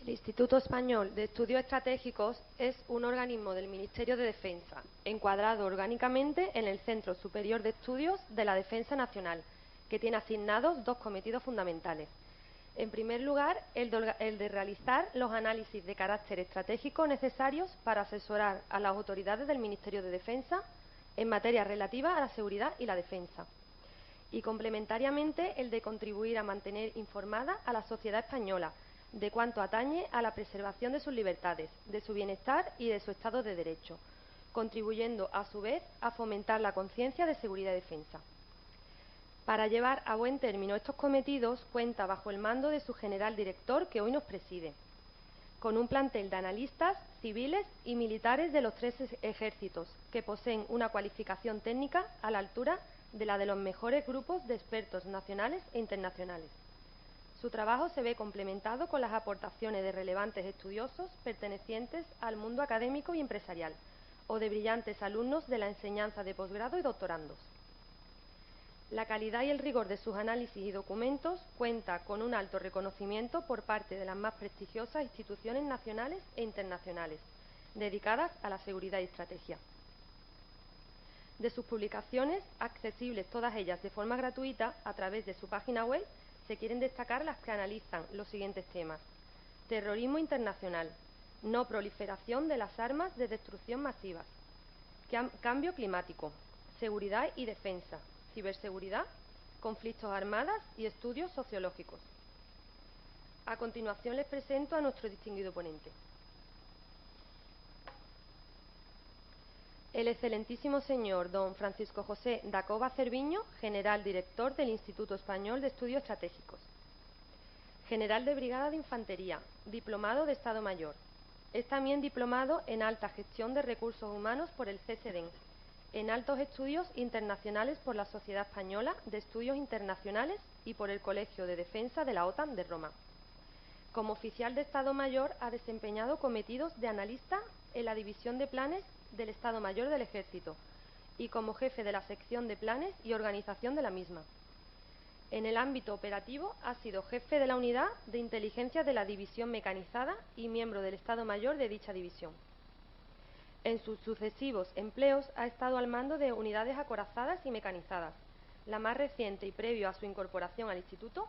El Instituto Español de Estudios Estratégicos es un organismo del Ministerio de Defensa, encuadrado orgánicamente en el Centro Superior de Estudios de la Defensa Nacional, que tiene asignados dos cometidos fundamentales. En primer lugar, el de realizar los análisis de carácter estratégico necesarios para asesorar a las autoridades del Ministerio de Defensa en materia relativa a la seguridad y la defensa. Y complementariamente, el de contribuir a mantener informada a la sociedad española de cuanto atañe a la preservación de sus libertades, de su bienestar y de su Estado de Derecho, contribuyendo a su vez a fomentar la conciencia de seguridad y defensa. Para llevar a buen término estos cometidos, cuenta bajo el mando de su general director, que hoy nos preside, con un plantel de analistas civiles y militares de los tres ejércitos, que poseen una cualificación técnica a la altura de la de los mejores grupos de expertos nacionales e internacionales. Su trabajo se ve complementado con las aportaciones de relevantes estudiosos pertenecientes al mundo académico y empresarial, o de brillantes alumnos de la enseñanza de posgrado y doctorandos. La calidad y el rigor de sus análisis y documentos cuenta con un alto reconocimiento por parte de las más prestigiosas instituciones nacionales e internacionales, dedicadas a la seguridad y estrategia. De sus publicaciones, accesibles todas ellas de forma gratuita a través de su página web, se quieren destacar las que analizan los siguientes temas: terrorismo internacional, no proliferación de las armas de destrucción masivas, cambio climático, seguridad y defensa, ciberseguridad, conflictos armados y estudios sociológicos. A continuación les presento a nuestro distinguido ponente. El excelentísimo señor don Francisco José Dacova Cerviño, general director del Instituto Español de Estudios Estratégicos. General de Brigada de Infantería, diplomado de Estado Mayor. Es también diplomado en Alta Gestión de Recursos Humanos por el CSDEN, en Altos Estudios Internacionales por la Sociedad Española de Estudios Internacionales y por el Colegio de Defensa de la OTAN de Roma. Como oficial de Estado Mayor ha desempeñado cometidos de analista en la División de Planes del Estado Mayor del Ejército y como jefe de la sección de planes y organización de la misma. En el ámbito operativo ha sido jefe de la unidad de inteligencia de la División Mecanizada y miembro del Estado Mayor de dicha división. En sus sucesivos empleos ha estado al mando de unidades acorazadas y mecanizadas, la más reciente y previo a su incorporación al Instituto,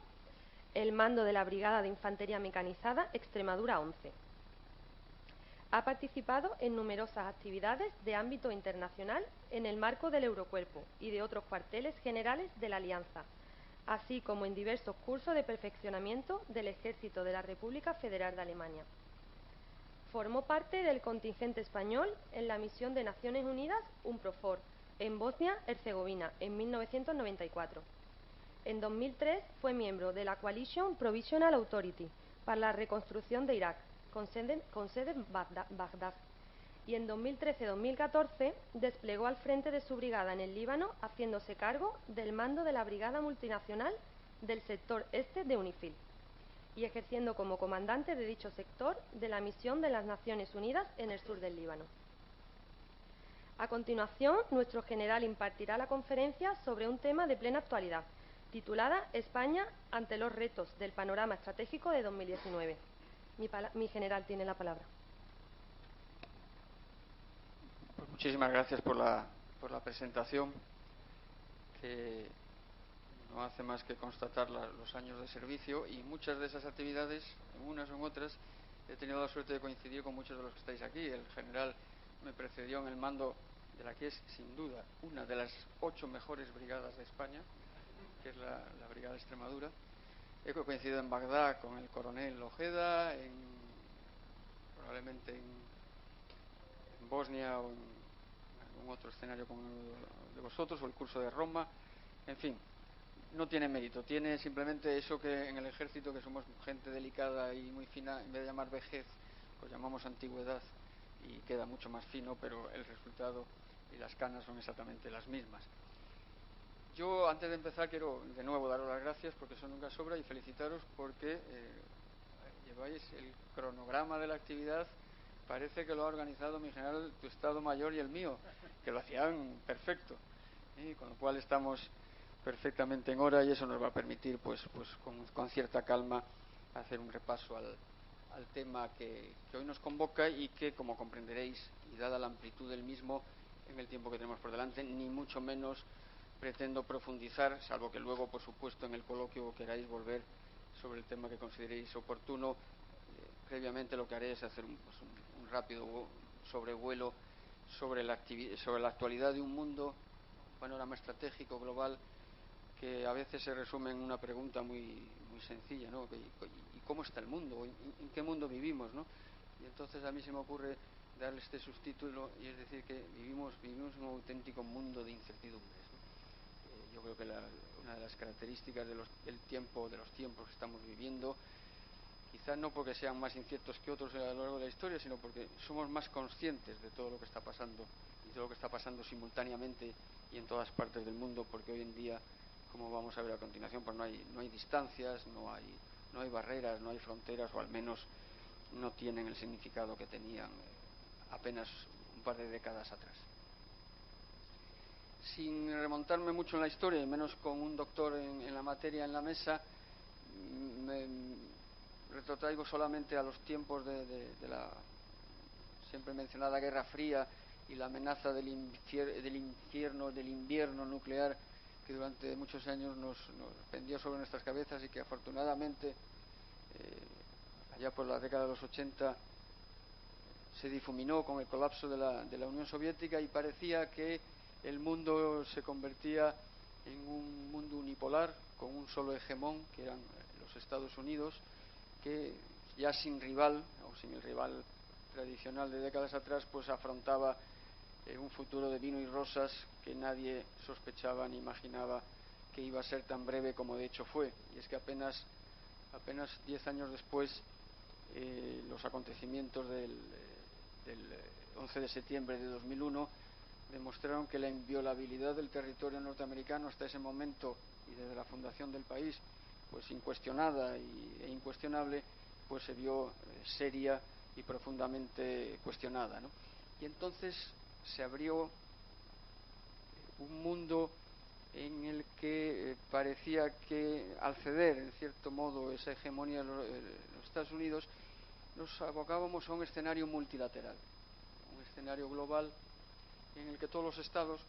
el mando de la Brigada de Infantería Mecanizada Extremadura 11. Ha participado en numerosas actividades de ámbito internacional en el marco del Eurocuerpo y de otros cuarteles generales de la Alianza, así como en diversos cursos de perfeccionamiento del Ejército de la República Federal de Alemania. Formó parte del contingente español en la misión de Naciones Unidas UNPROFOR en Bosnia-Herzegovina en 1994. En 2003 fue miembro de la Coalition Provisional Authority para la reconstrucción de Irak, con sede en Bagdad, y en 2013-2014 desplegó al frente de su brigada en el Líbano, haciéndose cargo del mando de la Brigada Multinacional del sector este de UNIFIL y ejerciendo como comandante de dicho sector de la misión de las Naciones Unidas en el sur del Líbano. A continuación, nuestro general impartirá la conferencia sobre un tema de plena actualidad, titulada España ante los retos del panorama estratégico de 2019. Mi general tiene la palabra. Pues muchísimas gracias por la presentación, que no hace más que constatar los años de servicio, y muchas de esas actividades, en unas o en otras, he tenido la suerte de coincidir con muchos de los que estáis aquí. El general me precedió en el mando de la que es, sin duda, una de las 8 mejores brigadas de España, que es la Brigada de Extremadura. He coincidido en Bagdad con el coronel Ojeda, probablemente en Bosnia o con otro escenario como el de vosotros, o el curso de Roma, en fin, no tiene mérito, tiene simplemente eso que en el ejército, que somos gente delicada y muy fina, en vez de llamar vejez, pues llamamos antigüedad y queda mucho más fino, pero el resultado y las canas son exactamente las mismas. Yo, antes de empezar, quiero de nuevo daros las gracias, porque eso nunca sobra, y felicitaros porque lleváis el cronograma de la actividad. Parece que lo ha organizado mi general, tu Estado Mayor y el mío, que lo hacían perfecto, con lo cual estamos perfectamente en hora, y eso nos va a permitir, pues con cierta calma, hacer un repaso al tema que hoy nos convoca, y que, como comprenderéis, y dada la amplitud del mismo en el tiempo que tenemos por delante, ni mucho menos pretendo profundizar, salvo que luego, por supuesto, en el coloquio queráis volver sobre el tema que consideréis oportuno. Previamente lo que haré es hacer un rápido sobrevuelo sobre la actualidad de un mundo, un panorama estratégico global, que a veces se resume en una pregunta muy sencilla, ¿no? ¿Y cómo está el mundo? ¿En qué mundo vivimos, ¿no? Y entonces a mí se me ocurre darle este subtítulo, y es decir, que vivimos en un auténtico mundo de incertidumbres, ¿no? Yo creo que una de las características de los tiempos que estamos viviendo, quizás no porque sean más inciertos que otros a lo largo de la historia, sino porque somos más conscientes de todo lo que está pasando, y todo lo que está pasando simultáneamente y en todas partes del mundo, porque hoy en día, como vamos a ver a continuación, pues no hay distancias, no hay barreras, no hay fronteras, o al menos no tienen el significado que tenían apenas un par de décadas atrás. Sin remontarme mucho en la historia, y menos con un doctor en la materia en la mesa, me retrotraigo solamente a los tiempos de la siempre mencionada Guerra Fría y la amenaza del invierno nuclear, que durante muchos años nos pendió sobre nuestras cabezas, y que afortunadamente allá por la década de los 80 se difuminó con el colapso de la Unión Soviética, y parecía que el mundo se convertía en un mundo unipolar, con un solo hegemón, que eran los Estados Unidos, que ya sin rival, o sin el rival tradicional de décadas atrás, pues afrontaba un futuro de vino y rosas que nadie sospechaba ni imaginaba que iba a ser tan breve como de hecho fue. Y es que apenas 10 años después, los acontecimientos del 11 de septiembre de 2001 demostraron que la inviolabilidad del territorio norteamericano hasta ese momento, y desde la fundación del país, pues incuestionada e incuestionable, pues se vio seria y profundamente cuestionada, ¿no? Y entonces se abrió un mundo en el que parecía que, al ceder en cierto modo esa hegemonía de los Estados Unidos, nos abocábamos a un escenario multilateral, un escenario global en el que todos los estados,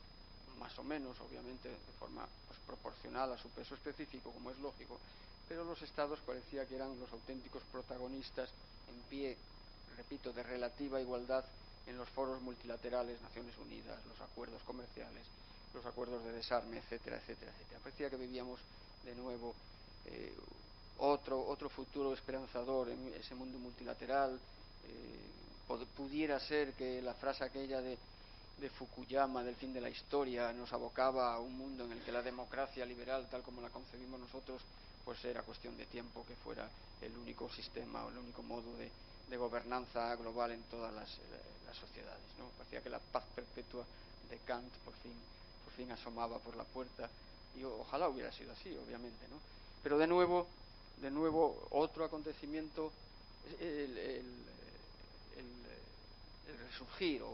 más o menos, obviamente de forma proporcional a su peso específico, como es lógico, pero los estados parecía que eran los auténticos protagonistas en pie, repito, de relativa igualdad en los foros multilaterales, Naciones Unidas, los acuerdos comerciales, los acuerdos de desarme, etcétera, etcétera, etcétera. Parecía que vivíamos de nuevo otro futuro esperanzador en ese mundo multilateral. Pudiera ser que la frase aquella de Fukuyama, del fin de la historia, nos abocaba a un mundo en el que la democracia liberal, tal como la concebimos nosotros, pues era cuestión de tiempo que fuera el único sistema o el único modo de gobernanza global en todas las sociedades, ¿no? Parecía que la paz perpetua de Kant por fin asomaba por la puerta, y ojalá hubiera sido así, obviamente, ¿no? Pero de nuevo otro acontecimiento, el resurgir, o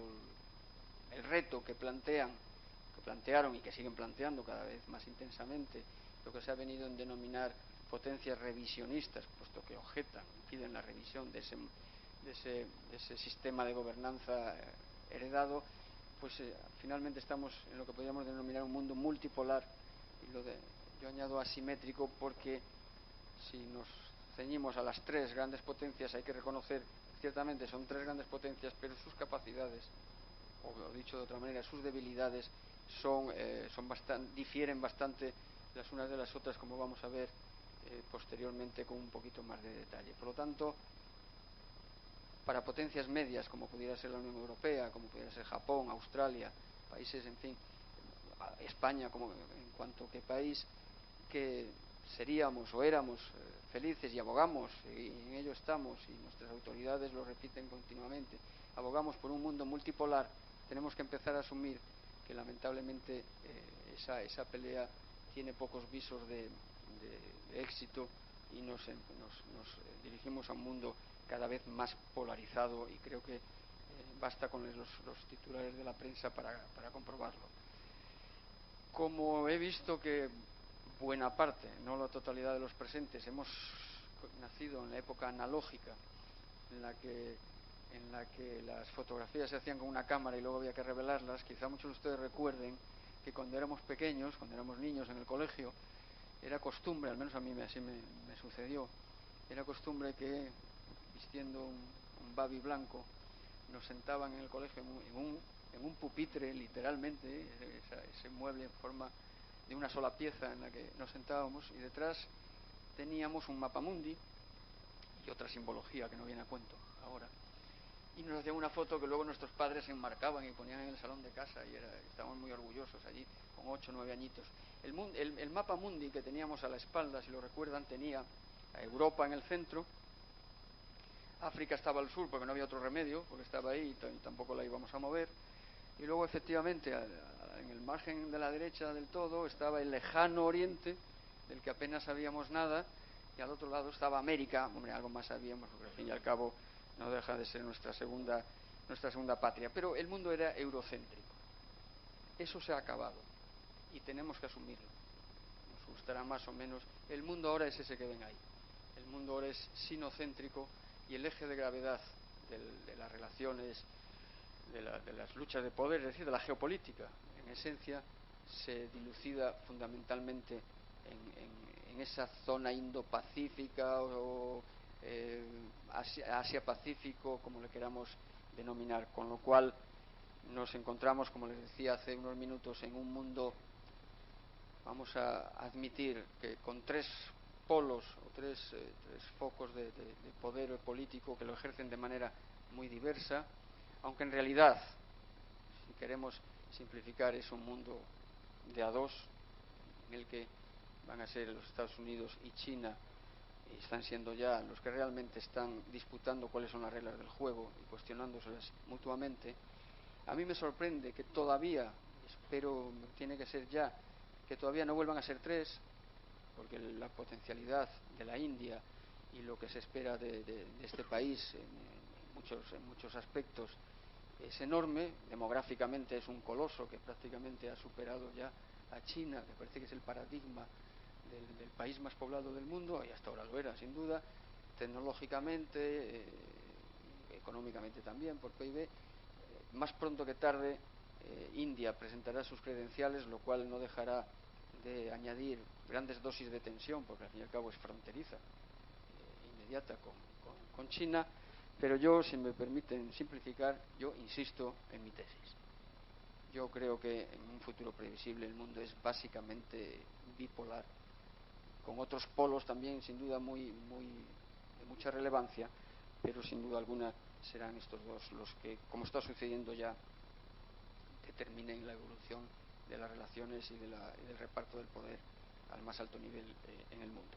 el reto que plantearon y que siguen planteando cada vez más intensamente, lo que se ha venido en denominar potencias revisionistas, puesto que objetan, piden la revisión de ese sistema de gobernanza heredado, pues finalmente estamos en lo que podríamos denominar un mundo multipolar, y yo añado asimétrico, porque si nos ceñimos a las tres grandes potencias, hay que reconocer, ciertamente son tres grandes potencias, pero sus capacidades, o dicho de otra manera, sus debilidades difieren bastante las unas de las otras, como vamos a ver posteriormente con un poquito más de detalle. Por lo tanto, para potencias medias, como pudiera ser la Unión Europea, como pudiera ser Japón, Australia, países, en fin, España como en cuanto que país, que seríamos o éramos felices y abogamos, y en ello estamos, y nuestras autoridades lo repiten continuamente, abogamos por un mundo multipolar. Tenemos que empezar a asumir que lamentablemente esa pelea tiene pocos visos de éxito, y nos dirigimos a un mundo cada vez más polarizado, y creo que basta con los titulares de la prensa para comprobarlo. Como he visto que buena parte, no la totalidad de los presentes, hemos nacido en la época analógica, en la que las fotografías se hacían con una cámara y luego había que revelarlas, quizá muchos de ustedes recuerden que cuando éramos pequeños, cuando éramos niños en el colegio, era costumbre, al menos a mí así me sucedió, era costumbre que, vistiendo un babi blanco, nos sentaban en el colegio en un pupitre, literalmente, ese mueble en forma de una sola pieza en la que nos sentábamos, y detrás teníamos un mapamundi y otra simbología que no viene a cuento ahora, y nos hacían una foto que luego nuestros padres enmarcaban y ponían en el salón de casa, y estábamos muy orgullosos allí con 8 o 9 añitos. El mapamundi que teníamos a la espalda, si lo recuerdan, tenía a Europa en el centro, África estaba al sur porque no había otro remedio, porque estaba ahí y tampoco la íbamos a mover, y luego efectivamente en el margen de la derecha del todo estaba el lejano oriente, del que apenas sabíamos nada, y al otro lado estaba América. Hombre, algo más sabíamos, porque al fin y al cabo no deja de ser nuestra segunda patria, pero el mundo era eurocéntrico. Eso se ha acabado y tenemos que asumirlo, nos gustará más o menos. El mundo ahora es ese que ven ahí, el mundo ahora es sinocéntrico, y el eje de gravedad de las relaciones, de las luchas de poder, es decir, de la geopolítica, en esencia, se dilucida fundamentalmente en esa zona Indo-Pacífica o Asia-Pacífico, como le queramos denominar, con lo cual nos encontramos, como les decía hace unos minutos, en un mundo, vamos a admitir, que con 3 polos o tres focos de poder político que lo ejercen de manera muy diversa, aunque en realidad, si queremos simplificar, es un mundo de a dos, en el que van a ser los Estados Unidos y China, y están siendo ya los que realmente están disputando cuáles son las reglas del juego y cuestionándoselas mutuamente. A mí me sorprende que todavía, espero tiene que ser ya, que todavía no vuelvan a ser 3, porque la potencialidad de la India y lo que se espera de este país en muchos aspectos es enorme. Demográficamente es un coloso que prácticamente ha superado ya a China, que parece que es el paradigma del país más poblado del mundo, y hasta ahora lo era, sin duda. Tecnológicamente, económicamente también, por PIB, más pronto que tarde India presentará sus credenciales, lo cual no dejará de añadir grandes dosis de tensión, porque al fin y al cabo es fronteriza, inmediata con China. Pero yo, si me permiten simplificar, yo insisto en mi tesis. Yo creo que en un futuro previsible el mundo es básicamente bipolar, con otros polos también sin duda de mucha relevancia, pero sin duda alguna serán estos dos los que, como está sucediendo ya, determinen la evolución de las relaciones y del reparto del poder al más alto nivel en el mundo.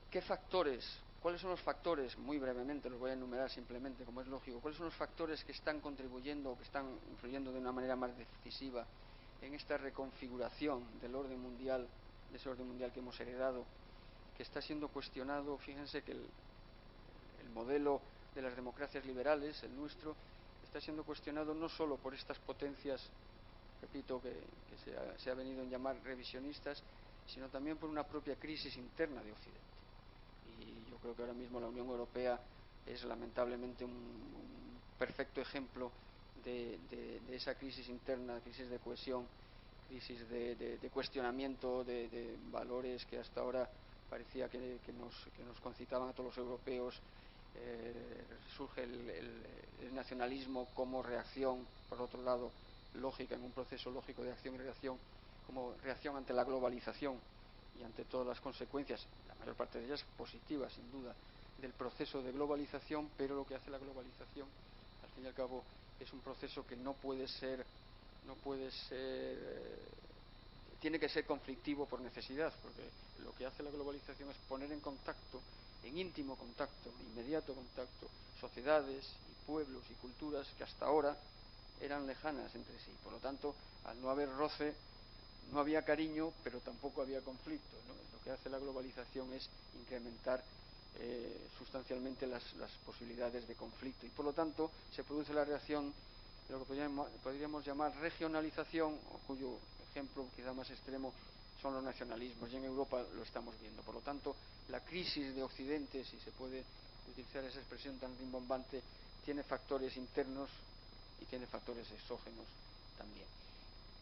¿Qué factores? ¿Cuáles son los factores? Muy brevemente los voy a enumerar simplemente, como es lógico. ¿Cuáles son los factores que están contribuyendo o que están influyendo de una manera más decisiva en esta reconfiguración del orden mundial, de ese orden mundial que hemos heredado, que está siendo cuestionado? Fíjense que el modelo de las democracias liberales, el nuestro, está siendo cuestionado no solo por estas potencias, repito, que se ha venido a llamar revisionistas, sino también por una propia crisis interna de Occidente. Y yo creo que ahora mismo la Unión Europea es lamentablemente un perfecto ejemplo de esa crisis interna, crisis de cohesión, crisis de cuestionamiento de valores que hasta ahora parecía que nos concitaban a todos los europeos. Surge el nacionalismo como reacción, por otro lado, lógica, en un proceso lógico de acción y reacción, como reacción ante la globalización y ante todas las consecuencias, la mayor parte de ellas positivas sin duda, del proceso de globalización. Pero lo que hace la globalización, al fin y al cabo, es un proceso que tiene que ser conflictivo por necesidad, porque lo que hace la globalización es poner en contacto, en íntimo contacto, inmediato contacto, sociedades y pueblos y culturas que hasta ahora eran lejanas entre sí. Por lo tanto, al no haber roce, no había cariño, pero tampoco había conflicto, ¿no? Lo que hace la globalización es incrementar sustancialmente las posibilidades de conflicto, y por lo tanto se produce la reacción de lo que podríamos llamar regionalización, o cuyo ejemplo quizá más extremo son los nacionalismos, y en Europa lo estamos viendo. Por lo tanto, la crisis de Occidente, si se puede utilizar esa expresión tan rimbombante, tiene factores internos y tiene factores exógenos también.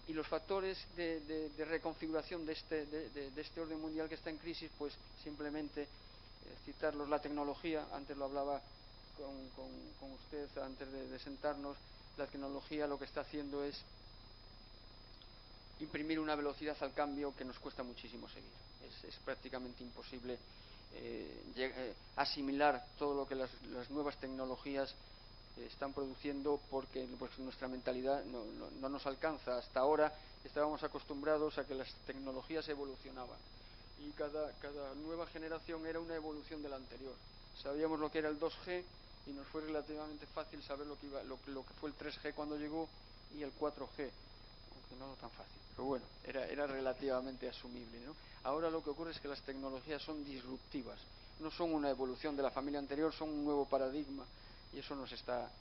Y los factores de reconfiguración de este orden mundial que está en crisis, pues simplemente citarlos: la tecnología. Antes lo hablaba con usted antes de sentarnos. La tecnología lo que está haciendo es imprimir una velocidad al cambio que nos cuesta muchísimo seguir. Es prácticamente imposible asimilar todo lo que las nuevas tecnologías están produciendo, porque pues nuestra mentalidad no nos alcanza. Hasta ahora estábamos acostumbrados a que las tecnologías evolucionaban, y cada nueva generación era una evolución de la anterior. Sabíamos lo que era el 2G y nos fue relativamente fácil saber lo que fue el 3G cuando llegó, y el 4G, aunque no tan fácil, pero bueno, era relativamente asumible, ¿no? Ahora lo que ocurre es que las tecnologías son disruptivas, no son una evolución de la familia anterior, son un nuevo paradigma, y eso nos está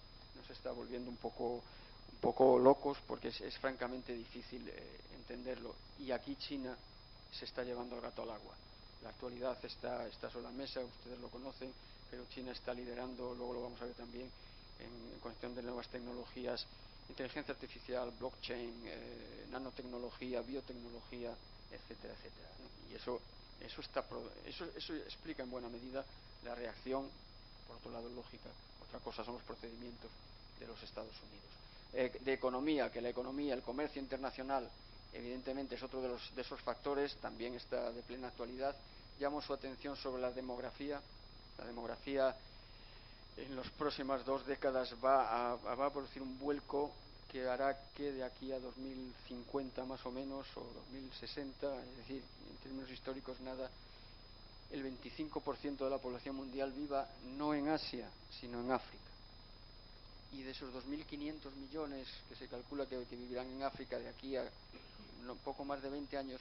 volviendo un poco locos, porque es francamente difícil entenderlo. Y aquí China se está llevando el gato al agua. La actualidad está sobre la mesa, ustedes lo conocen, pero China está liderando, luego lo vamos a ver también, en cuestión de nuevas tecnologías, inteligencia artificial, blockchain, nanotecnología, biotecnología, etcétera, etcétera, ¿no? Y eso explica en buena medida la reacción, por otro lado lógica. Otra cosa son los procedimientos de los Estados Unidos. De economía, que la economía, el comercio internacional, evidentemente es otro de esos factores, también está de plena actualidad. Llamo su atención sobre la demografía. La demografía en las próximas 2 décadas va a producir un vuelco que hará que de aquí a 2050 más o menos, o 2060, es decir, en términos históricos nada, el 25% de la población mundial viva no en Asia, sino en África. Y de esos 2.500 millones que se calcula que vivirán en África de aquí a poco más de 20 años,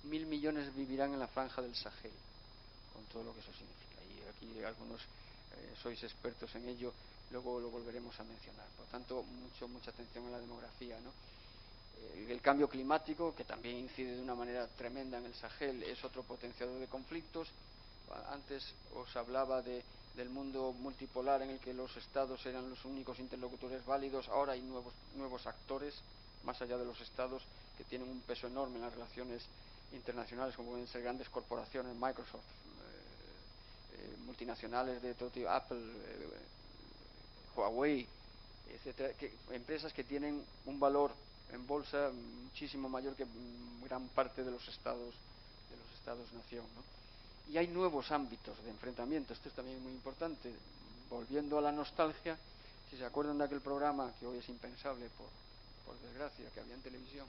1.000 millones vivirán en la franja del Sahel, con todo lo que eso significa. Y aquí algunos sois expertos en ello, luego lo volveremos a mencionar. Por tanto, mucha atención a la demografía, ¿no? El cambio climático, que también incide de una manera tremenda en el Sahel, es otro potenciador de conflictos. Antes os hablaba del mundo multipolar en el que los estados eran los únicos interlocutores válidos. Ahora hay nuevos actores, más allá de los estados, que tienen un peso enorme en las relaciones internacionales, como pueden ser grandes corporaciones, Microsoft, multinacionales de todo tipo, Apple, Huawei, etcétera, empresas que tienen un valor en bolsa muchísimo mayor que gran parte de los estados nación, ¿no? Y hay nuevos ámbitos de enfrentamiento. Esto es también muy importante. Volviendo a la nostalgia, si se acuerdan de aquel programa que hoy es impensable por desgracia, que había en televisión,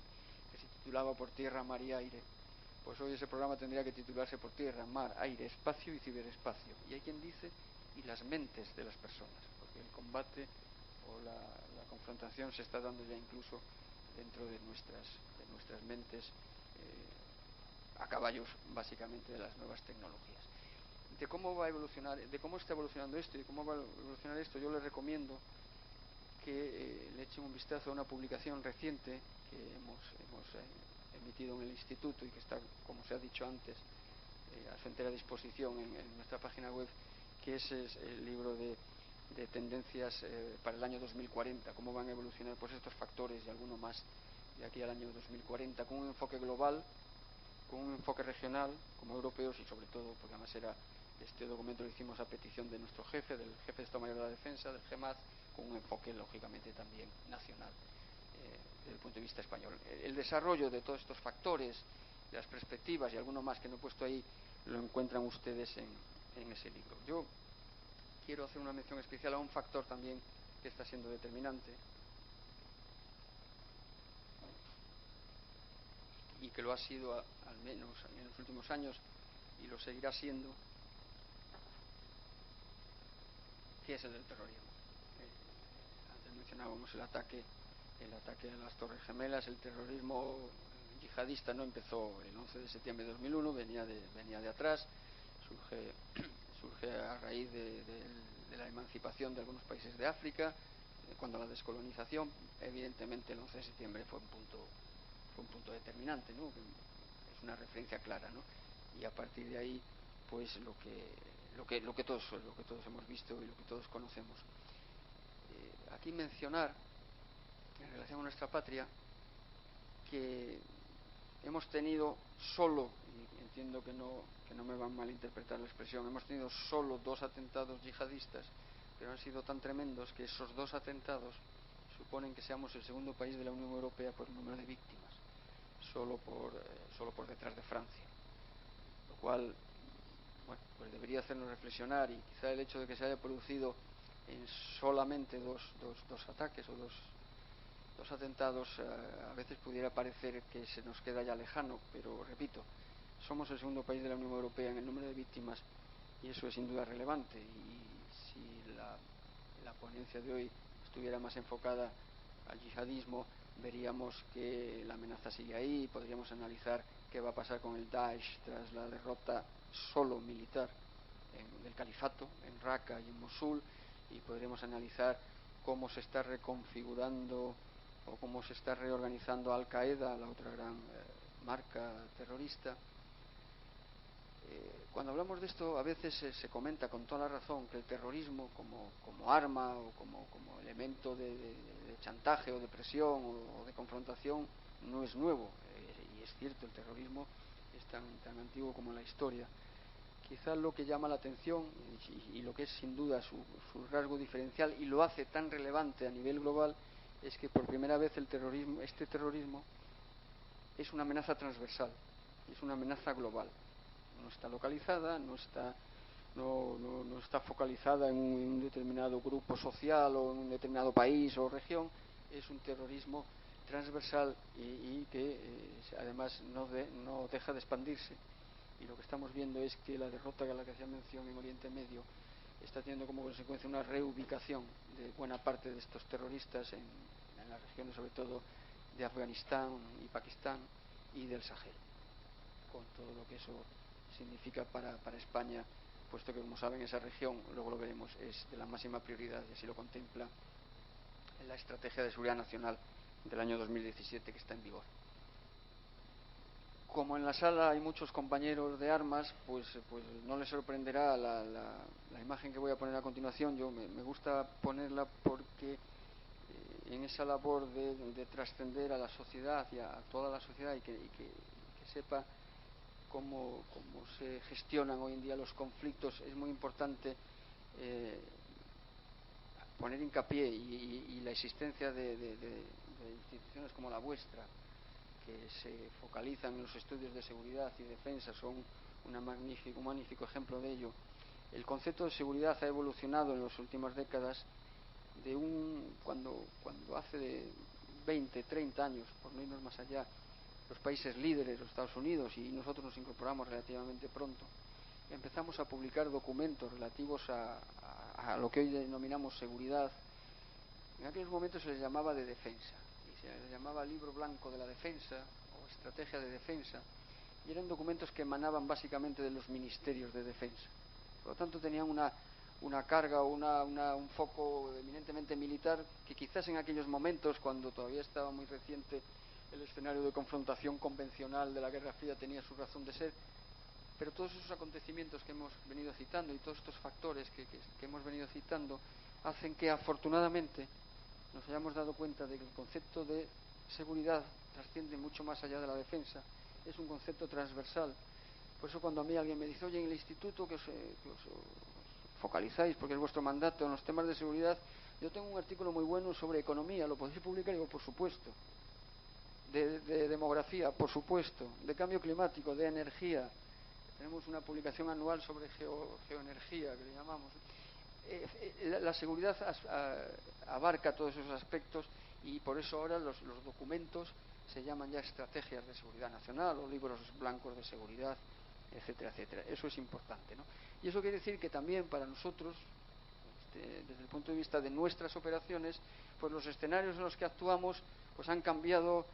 que se titulaba Por tierra, mar y aire, pues hoy ese programa tendría que titularse Por tierra, mar, aire, espacio y ciberespacio. Y hay quien dice, y las mentes de las personas, porque el combate o la confrontación se está dando ya incluso dentro de nuestras mentes, a caballos básicamente de las nuevas tecnologías. De cómo va a evolucionar, de cómo está evolucionando esto y cómo va a evolucionar esto, yo les recomiendo que le echen un vistazo a una publicación reciente que hemos emitido en el instituto y que está, como se ha dicho antes, a su entera disposición en nuestra página web, que es el libro de tendencias para el año 2040, cómo van a evolucionar pues estos factores y alguno más de aquí al año 2040, con un enfoque global, con un enfoque regional como europeos, y sobre todo, porque además este documento lo hicimos a petición de nuestro jefe, del jefe de Estado Mayor de la Defensa, del GEMAD, con un enfoque lógicamente también nacional desde el punto de vista español. El desarrollo de todos estos factores, las perspectivas y alguno más que no he puesto ahí, lo encuentran ustedes en ese libro. Yo quiero hacer una mención especial a un factor también que está siendo determinante, que lo ha sido al menos en los últimos años y lo seguirá siendo, que es el del terrorismo. Antes mencionábamos el ataque a las Torres Gemelas. El terrorismo yihadista no empezó el 11 de septiembre de 2001, venía de atrás, surge a raíz de la emancipación de algunos países de África, cuando la descolonización. Evidentemente el 11 de septiembre fue un punto determinante, ¿no? Es una referencia clara, ¿no? Y a partir de ahí, pues lo que todos hemos visto y lo que todos conocemos. Aquí mencionar, en relación con nuestra patria, que hemos tenido solo, y entiendo que no me van a malinterpretar la expresión, hemos tenido solo 2 atentados yihadistas, pero han sido tan tremendos que esos 2 atentados suponen que seamos el segundo país de la Unión Europea por número de víctimas, solo por detrás de Francia, lo cual, bueno, pues debería hacernos reflexionar, y quizá el hecho de que se haya producido en solamente dos ataques o dos atentados a veces pudiera parecer que se nos queda ya lejano, pero repito, somos el segundo país de la Unión Europea en el número de víctimas, y eso es sin duda relevante. Y si la ponencia de hoy estuviera más enfocada al yihadismo, veríamos que la amenaza sigue ahí, y podríamos analizar qué va a pasar con el Daesh tras la derrota solo militar del califato en Raqqa y en Mosul, y podríamos analizar cómo se está reconfigurando o cómo se está reorganizando Al Qaeda, la otra gran marca terrorista. Cuando hablamos de esto, a veces se comenta con toda la razón que el terrorismo como arma o como elemento de chantaje o de presión o de confrontación no es nuevo, y es cierto, el terrorismo es tan antiguo como la historia. Quizás lo que llama la atención y lo que es sin duda su rasgo diferencial y lo hace tan relevante a nivel global es que por primera vez este terrorismo es una amenaza transversal, es una amenaza global. No está localizada, no está focalizada en un determinado grupo social o en un determinado país o región. Es un terrorismo transversal y que además no deja de expandirse. Y lo que estamos viendo es que la derrota a la que hacía mención en Oriente Medio está teniendo como consecuencia una reubicación de buena parte de estos terroristas en las regiones, sobre todo de Afganistán y Pakistán y del Sahel, con todo lo que eso significa para España, puesto que, como saben, esa región, luego lo veremos, es de la máxima prioridad, y así lo contempla en la Estrategia de Seguridad Nacional del año 2017 que está en vigor. Como en la sala hay muchos compañeros de armas, pues no les sorprenderá la imagen que voy a poner a continuación. Yo me gusta ponerla porque en esa labor de trascender a la sociedad y a toda la sociedad y que sepa cómo se gestionan hoy en día los conflictos, es muy importante poner hincapié y la existencia de instituciones como la vuestra, que se focalizan en los estudios de seguridad y defensa, son un magnífico ejemplo de ello. El concepto de seguridad ha evolucionado en las últimas décadas cuando hace 20, 30 años, por no irnos más allá, los países líderes, los Estados Unidos, y nosotros nos incorporamos relativamente pronto, empezamos a publicar documentos relativos a lo que hoy denominamos seguridad. En aquellos momentos se les llamaba de defensa, y se les llamaba libro blanco de la defensa o estrategia de defensa, y eran documentos que emanaban básicamente de los ministerios de defensa. Por lo tanto, tenían una carga o un foco eminentemente militar, que quizás en aquellos momentos, cuando todavía estaba muy reciente el escenario de confrontación convencional de la Guerra Fría, tenía su razón de ser. Pero todos esos acontecimientos que hemos venido citando y todos estos factores que hemos venido citando hacen que, afortunadamente, nos hayamos dado cuenta de que el concepto de seguridad trasciende mucho más allá de la defensa, es un concepto transversal. Por eso, cuando a mí alguien me dice, oye, en el instituto que os focalizáis, porque es vuestro mandato en los temas de seguridad, yo tengo un artículo muy bueno sobre economía, ¿lo podéis publicar? Y digo, por supuesto. De demografía, por supuesto. De cambio climático, de energía. Tenemos una publicación anual sobre geoenergía, que le llamamos. La seguridad abarca todos esos aspectos, y por eso ahora los documentos se llaman ya estrategias de seguridad nacional o libros blancos de seguridad, etcétera, etcétera. Eso es importante, ¿no? Y eso quiere decir que también para nosotros, desde el punto de vista de nuestras operaciones, pues los escenarios en los que actuamos pues han cambiado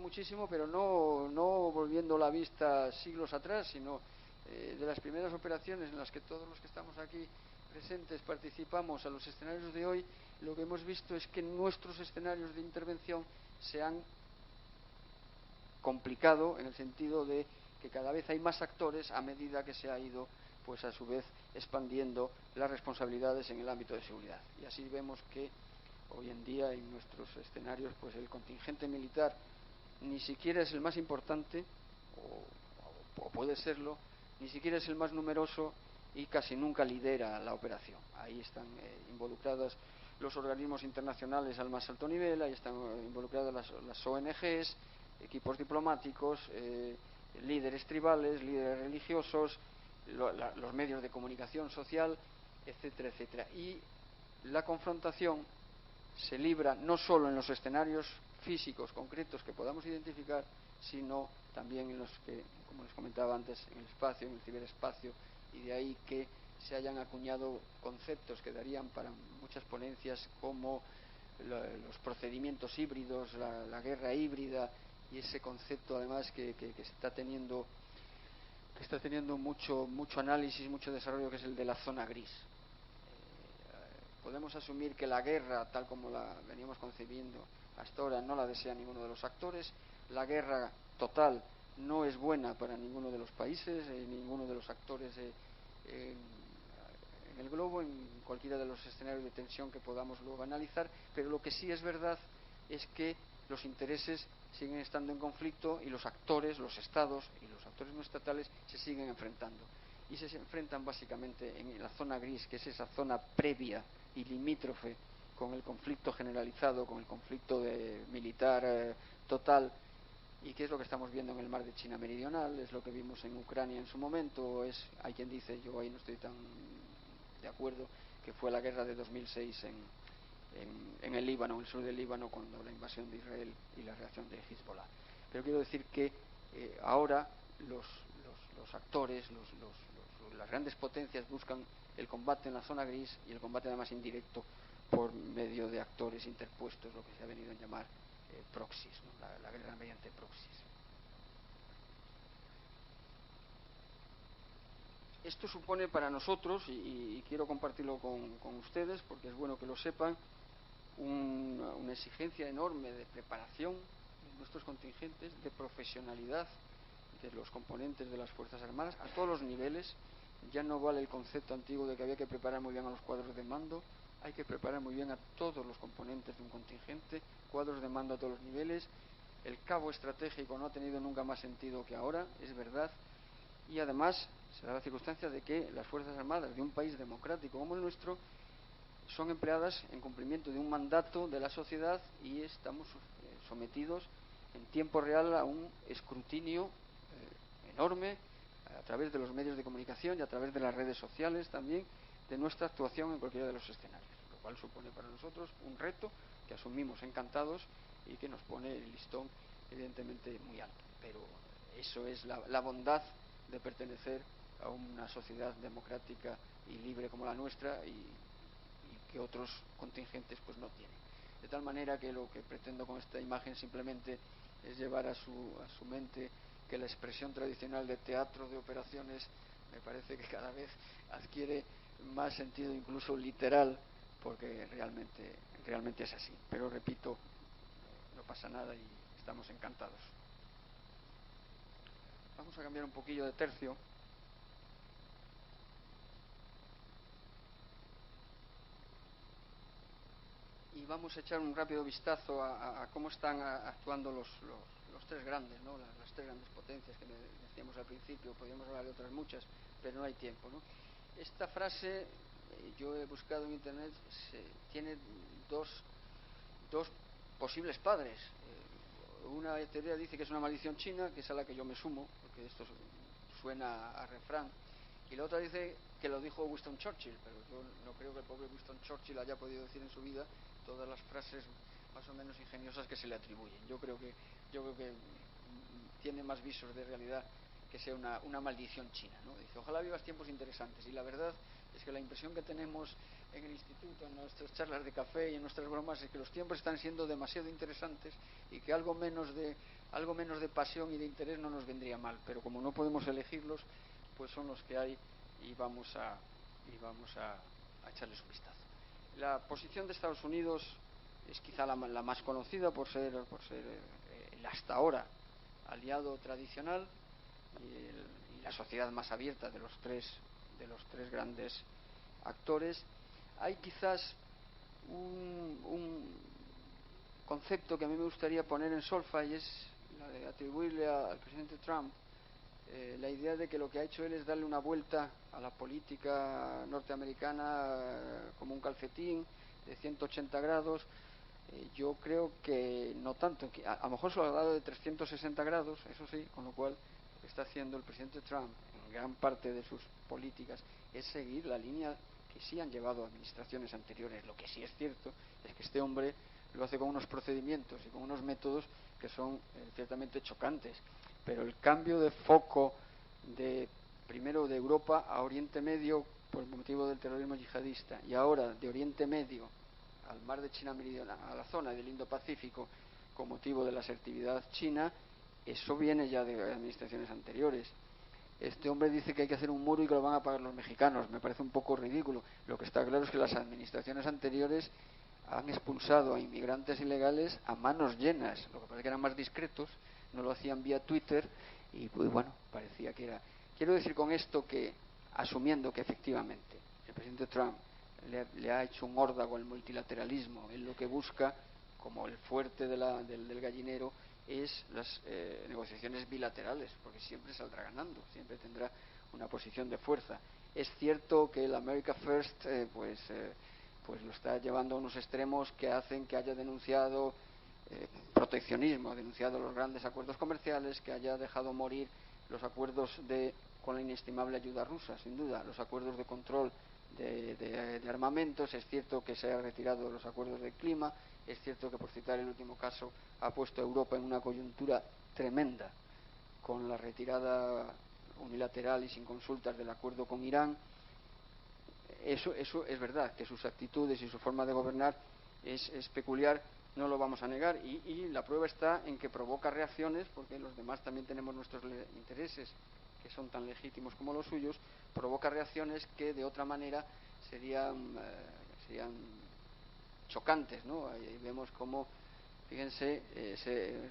muchísimo, pero no volviendo la vista siglos atrás, sino de las primeras operaciones en las que todos los que estamos aquí presentes participamos a los escenarios de hoy. Lo que hemos visto es que nuestros escenarios de intervención se han complicado en el sentido de que cada vez hay más actores a medida que se ha ido, pues a su vez, expandiendo las responsabilidades en el ámbito de seguridad. Y así vemos que hoy en día en nuestros escenarios, pues el contingente militar ni siquiera es el más importante, o puede serlo, ni siquiera es el más numeroso y casi nunca lidera la operación. Ahí están involucradas los organismos internacionales al más alto nivel, ahí están involucradas las ONGs, equipos diplomáticos, líderes tribales, líderes religiosos, los medios de comunicación social, etcétera, etcétera. Y la confrontación se libra no solo en los escenarios físicos concretos que podamos identificar, sino también en los que, como les comentaba antes, en el espacio, en el ciberespacio, y de ahí que se hayan acuñado conceptos que darían para muchas ponencias, como los procedimientos híbridos, la guerra híbrida, y ese concepto además que está teniendo mucho análisis, mucho desarrollo, que es el de la zona gris. Podemos asumir que la guerra, tal como la veníamos concebiendo hasta ahora, no la desea ninguno de los actores. La guerra total no es buena para ninguno de los países, ninguno de los actores en el globo, en cualquiera de los escenarios de tensión que podamos luego analizar, pero lo que sí es verdad es que los intereses siguen estando en conflicto y los actores, los estados y los actores no estatales se siguen enfrentando. Y se enfrentan básicamente en la zona gris, que es esa zona previa y limítrofe con el conflicto generalizado, con el conflicto militar total. ¿Y qué es lo que estamos viendo en el mar de China Meridional? Es lo que vimos en Ucrania en su momento. Hay quien dice, yo ahí no estoy tan de acuerdo, que fue la guerra de 2006 en el Líbano, en el sur del Líbano, cuando la invasión de Israel y la reacción de Hezbollah. Pero quiero decir que ahora los actores, las grandes potencias buscan el combate en la zona gris, y el combate además indirecto por medio de actores interpuestos, lo que se ha venido a llamar proxies, ¿no? La guerra mediante proxies. Esto supone para nosotros, y quiero compartirlo con ustedes porque es bueno que lo sepan, una exigencia enorme de preparación de nuestros contingentes, de profesionalidad de los componentes de las Fuerzas Armadas a todos los niveles. Ya no vale el concepto antiguo de que había que preparar muy bien a los cuadros de mando, hay que preparar muy bien a todos los componentes de un contingente, cuadros de mando a todos los niveles. El cabo estratégico no ha tenido nunca más sentido que ahora, es verdad, y además se da la circunstancia de que las Fuerzas Armadas de un país democrático como el nuestro son empleadas en cumplimiento de un mandato de la sociedad, y estamos sometidos en tiempo real a un escrutinio enorme a través de los medios de comunicación y a través de las redes sociales también, de nuestra actuación en cualquiera de los escenarios, lo cual supone para nosotros un reto que asumimos encantados y que nos pone el listón evidentemente muy alto. Pero eso es la bondad de pertenecer a una sociedad democrática y libre como la nuestra, y que otros contingentes pues no tienen. De tal manera que lo que pretendo con esta imagen simplemente es llevar a su mente que la expresión tradicional de teatro de operaciones me parece que cada vez adquiere más sentido, incluso literal, porque realmente es así. Pero repito, no pasa nada y estamos encantados. Vamos a cambiar un poquillo de tercio. Y vamos a echar un rápido vistazo a cómo están actuando los tres grandes, ¿no? Las tres grandes potencias que decíamos al principio. Podríamos hablar de otras muchas, pero no hay tiempo, ¿no? Esta frase, yo he buscado en internet, tiene dos posibles padres. Una teoría dice que es una maldición china, que es a la que yo me sumo, porque esto suena a refrán. Y la otra dice que lo dijo Winston Churchill, pero yo no creo que el pobre Winston Churchill haya podido decir en su vida todas las frases más o menos ingeniosas que se le atribuyen. Yo creo que yo creo que tiene más visos de realidad que sea una maldición china, ¿no? Dice, ojalá vivas tiempos interesantes. Y la verdad es que la impresión que tenemos en el instituto, en nuestras charlas de café y en nuestras bromas, es que los tiempos están siendo demasiado interesantes y que algo menos de pasión y de interés no nos vendría mal. Pero como no podemos elegirlos, pues son los que hay y vamos a echarles un vistazo. La posición de Estados Unidos es quizá la más conocida por ser el hasta ahora aliado tradicional y la sociedad más abierta de los tres grandes actores. Hay quizás un concepto que a mí me gustaría poner en solfa, y es la de atribuirle al presidente Trump la idea de que lo que ha hecho él es darle una vuelta a la política norteamericana como un calcetín de 180 grados. Yo creo que no tanto, que a lo mejor se lo ha dado de 360 grados, eso sí, con lo cual lo que está haciendo el presidente Trump en gran parte de sus políticas es seguir la línea que sí han llevado administraciones anteriores. Lo que sí es cierto es que este hombre lo hace con unos procedimientos y con unos métodos que son ciertamente chocantes, pero el cambio de foco primero de Europa a Oriente Medio por motivo del terrorismo yihadista y ahora de Oriente Medio al mar de China Meridional, a la zona del Indo-Pacífico con motivo de la asertividad china, eso viene ya de administraciones anteriores. Este hombre dice que hay que hacer un muro y que lo van a pagar los mexicanos. Me parece un poco ridículo. Lo que está claro es que las administraciones anteriores han expulsado a inmigrantes ilegales a manos llenas. Lo que pasa es que eran más discretos, no lo hacían vía Twitter y pues, bueno, parecía que era. Quiero decir con esto que, asumiendo que efectivamente el presidente Trump le ha hecho un órdago al multilateralismo, él lo que busca, como el fuerte del gallinero, es las negociaciones bilaterales, porque siempre saldrá ganando, siempre tendrá una posición de fuerza. Es cierto que el America First pues lo está llevando a unos extremos que hacen que haya denunciado proteccionismo, ha denunciado los grandes acuerdos comerciales, que haya dejado morir los acuerdos con la inestimable ayuda rusa, sin duda, los acuerdos de control de armamentos. Es cierto que se ha retirado los acuerdos del clima, es cierto que, por citar el último caso, ha puesto a Europa en una coyuntura tremenda con la retirada unilateral y sin consultas del acuerdo con Irán. Eso es verdad, que sus actitudes y su forma de gobernar es peculiar, no lo vamos a negar, y la prueba está en que provoca reacciones, porque los demás también tenemos nuestros intereses que son tan legítimos como los suyos, provoca reacciones que de otra manera serían chocantes, ¿no? Ahí vemos cómo, fíjense,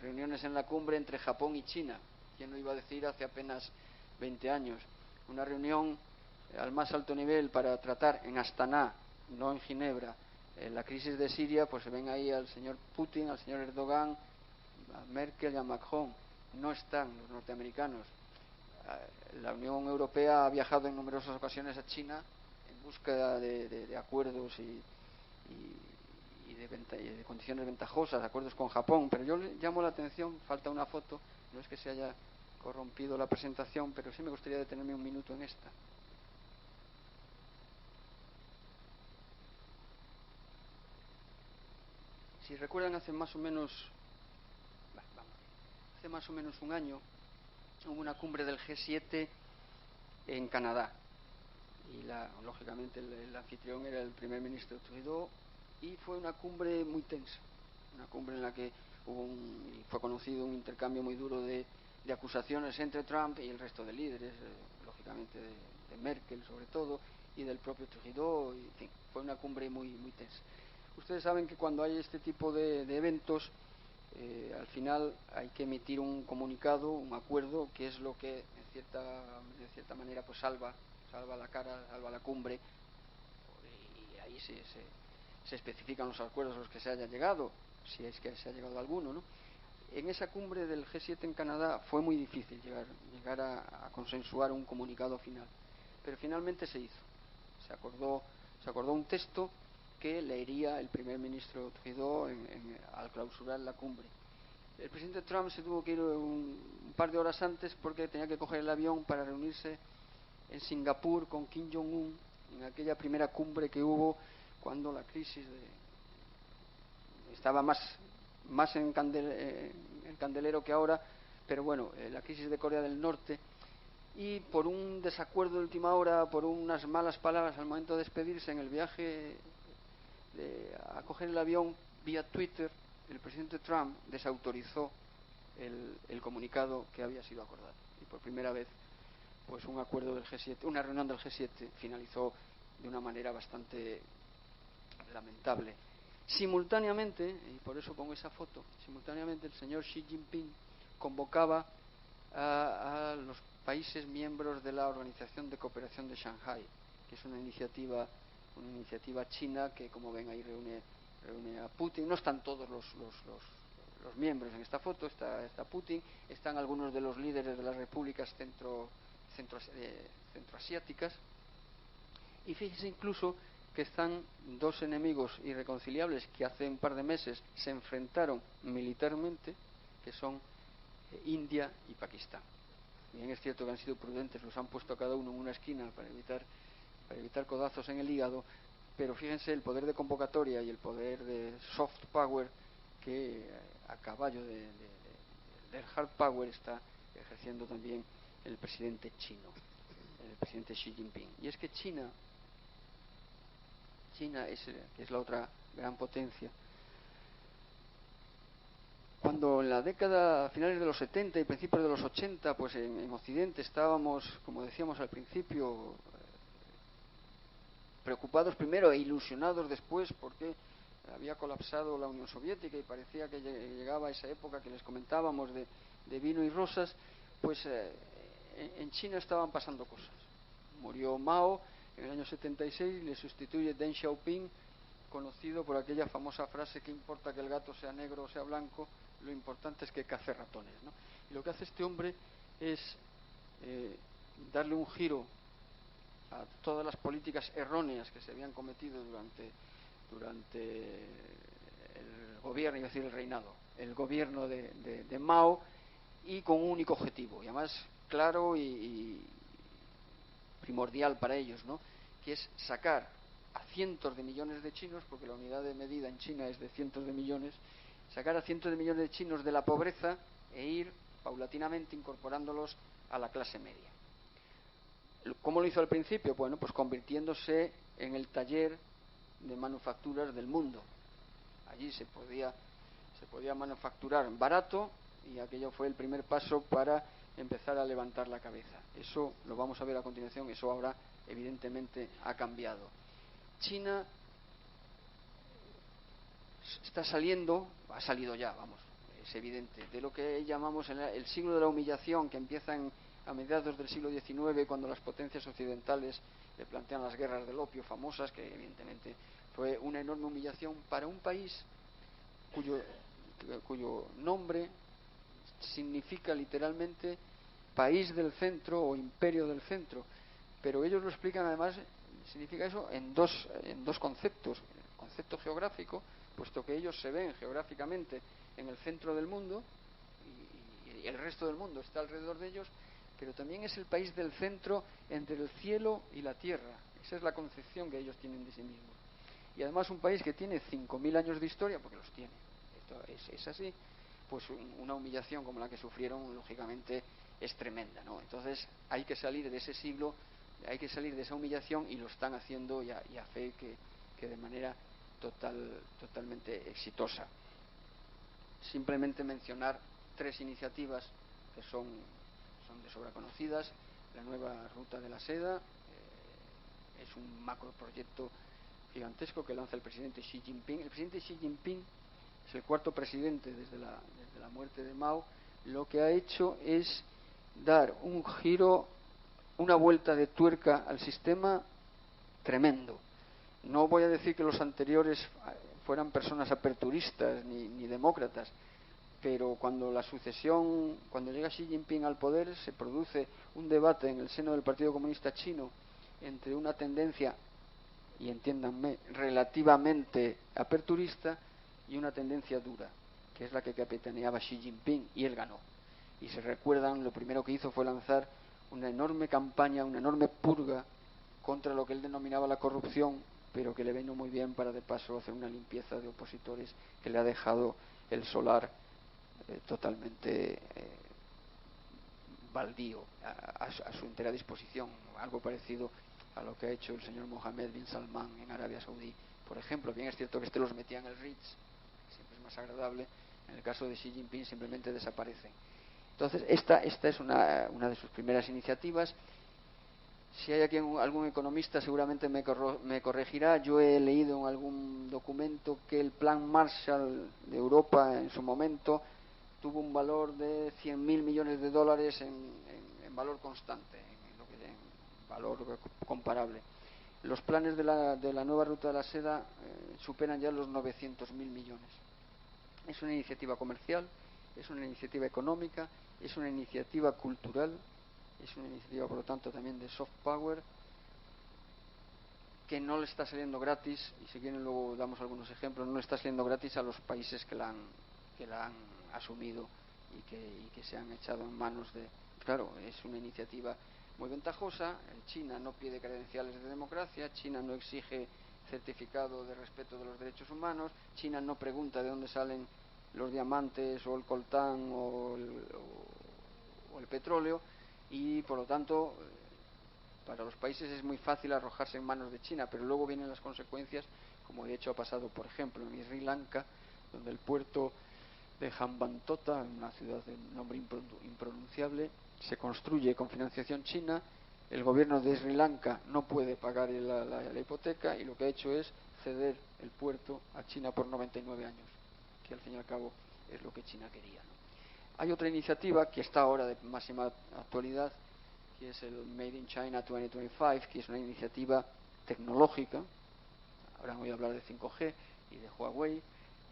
reuniones en la cumbre entre Japón y China. ¿Quién lo iba a decir hace apenas 20 años? Una reunión al más alto nivel para tratar en Astana, no en Ginebra, la crisis de Siria. Pues se ven ahí al señor Putin, al señor Erdogan, a Merkel y a Macron. No están los norteamericanos. La Unión Europea ha viajado en numerosas ocasiones a China en búsqueda de acuerdos y de condiciones ventajosas, acuerdos con Japón. Pero yo le llamo la atención, falta una foto, no es que se haya corrompido la presentación, pero sí me gustaría detenerme un minuto en esta. Si recuerdan, hace más o menos un año hubo una cumbre del G7 en Canadá y lógicamente el anfitrión era el primer ministro Trudeau, y fue una cumbre muy tensa, una cumbre en la que fue conocido un intercambio muy duro de acusaciones entre Trump y el resto de líderes, lógicamente de Merkel sobre todo, y del propio Trudeau, y en fin, fue una cumbre muy, muy tensa. Ustedes saben que cuando hay este tipo de eventos, al final hay que emitir un comunicado, un acuerdo, que es lo que de cierta manera pues salva la cara, salva la cumbre, y ahí se especifican los acuerdos a los que se haya llegado, si es que se ha llegado a alguno, ¿no? En esa cumbre del G7 en Canadá fue muy difícil llegar a consensuar un comunicado final, pero finalmente se hizo. Se acordó un texto que leería el primer ministro Trudeau al clausurar la cumbre. El presidente Trump se tuvo que ir un par de horas antes porque tenía que coger el avión para reunirse en Singapur con Kim Jong-un en aquella primera cumbre que hubo cuando la crisis estaba más en el candelero que ahora, pero bueno, la crisis de Corea del Norte, y por un desacuerdo de última hora, por unas malas palabras al momento de despedirse en el viaje a coger el avión vía Twitter, el presidente Trump desautorizó el comunicado que había sido acordado. Y por primera vez, pues un acuerdo del G7, una reunión del G7 finalizó de una manera bastante lamentable. Simultáneamente, y por eso pongo esa foto, simultáneamente el señor Xi Jinping convocaba a los países miembros de la Organización de Cooperación de Shanghái, que es una iniciativa china que, como ven ahí, reúne a Putin. No están todos los miembros en esta foto, está Putin, están algunos de los líderes de las repúblicas centroasiáticas, y fíjese incluso que están dos enemigos irreconciliables que hace un par de meses se enfrentaron militarmente, que son India y Pakistán. Bien, es cierto que han sido prudentes, los han puesto a cada uno en una esquina para evitar codazos en el hígado, pero fíjense el poder de convocatoria y el poder de soft power que a caballo del hard power está ejerciendo también el presidente chino, el presidente Xi Jinping. Y es que China que es la otra gran potencia. Cuando en la década, a finales de los 70 y principios de los 80, pues en Occidente estábamos, como decíamos al principio, preocupados primero e ilusionados después porque había colapsado la Unión Soviética y parecía que llegaba esa época que les comentábamos de vino y rosas, pues en China estaban pasando cosas. Murió Mao en el año 76 y le sustituye Deng Xiaoping, conocido por aquella famosa frase: ¿qué importa que el gato sea negro o sea blanco? Lo importante es que cace ratones, ¿no? Y lo que hace este hombre es darle un giro a todas las políticas erróneas que se habían cometido durante el gobierno, iba a decir el reinado, el gobierno de Mao, y con un único objetivo, y además claro y primordial para ellos, ¿no? Que es sacar a cientos de millones de chinos, porque la unidad de medida en China es de cientos de millones, sacar a cientos de millones de chinos de la pobreza e ir paulatinamente incorporándolos a la clase media. ¿Cómo lo hizo al principio? Bueno, pues convirtiéndose en el taller de manufacturas del mundo. Allí se podía manufacturar barato, y aquello fue el primer paso para empezar a levantar la cabeza. Eso lo vamos a ver a continuación, eso ahora evidentemente ha cambiado. China está ha salido ya, vamos, es evidente, de lo que llamamos el siglo de la humillación, que empieza a mediados del siglo XIX, cuando las potencias occidentales le plantean las guerras del opio famosas, que evidentemente fue una enorme humillación para un país cuyo nombre significa literalmente país del centro o imperio del centro, pero ellos lo explican, además significa eso en dos conceptos: el concepto geográfico, puesto que ellos se ven geográficamente en el centro del mundo y el resto del mundo está alrededor de ellos, pero también es el país del centro entre el cielo y la tierra. Esa es la concepción que ellos tienen de sí mismos. Y además un país que tiene 5.000 años de historia, porque los tiene, esto es así, pues una humillación como la que sufrieron, lógicamente, es tremenda, ¿no? Entonces hay que salir de ese siglo, hay que salir de esa humillación, y lo están haciendo, y a fe que de manera totalmente exitosa. Simplemente mencionar tres iniciativas que son de sobra conocidas. La nueva ruta de la seda es un macroproyecto gigantesco que lanza el presidente Xi Jinping. El presidente Xi Jinping es el cuarto presidente desde la muerte de Mao. Lo que ha hecho es dar un giro, una vuelta de tuerca al sistema tremendo. No voy a decir que los anteriores fueran personas aperturistas ni demócratas, pero cuando llega Xi Jinping al poder, se produce un debate en el seno del Partido Comunista Chino entre una tendencia, y entiéndanme, relativamente aperturista, y una tendencia dura, que es la que capitaneaba Xi Jinping, y él ganó. Y se recuerdan, lo primero que hizo fue lanzar una enorme campaña, una enorme purga contra lo que él denominaba la corrupción, pero que le vino muy bien para de paso hacer una limpieza de opositores que le ha dejado el solar totalmente baldío, a su entera disposición, algo parecido a lo que ha hecho el señor Mohammed bin Salman en Arabia Saudí, por ejemplo. Bien es cierto que los metía en el Ritz, siempre es más agradable. En el caso de Xi Jinping simplemente desaparecen. Entonces esta es una de sus primeras iniciativas. Si hay aquí algún economista seguramente me corregirá. Yo he leído en algún documento que el plan Marshall de Europa en su momento tuvo un valor de 100.000 millones de dólares en valor constante, en valor comparable. Los planes de la nueva ruta de la seda superan ya los 900.000 millones. Es una iniciativa comercial, es una iniciativa económica, es una iniciativa cultural, es una iniciativa, por lo tanto, también de soft power, que no le está saliendo gratis, y si quieren luego damos algunos ejemplos, no le está saliendo gratis a los países que la han asumido y que se han echado en manos de... Claro, es una iniciativa muy ventajosa. China no pide credenciales de democracia, China no exige certificado de respeto de los derechos humanos, China no pregunta de dónde salen los diamantes o el coltán o el petróleo, y por lo tanto para los países es muy fácil arrojarse en manos de China, pero luego vienen las consecuencias, como de hecho ha pasado por ejemplo en Sri Lanka, donde el puerto de Hambantota, una ciudad de nombre impronunciable, se construye con financiación china. El gobierno de Sri Lanka no puede pagar la hipoteca, y lo que ha hecho es ceder el puerto a China por 99 años, que al fin y al cabo es lo que China quería, ¿no? Hay otra iniciativa que está ahora de máxima actualidad, que es el Made in China 2025, que es una iniciativa tecnológica. Habrán oído hablar de 5G y de Huawei.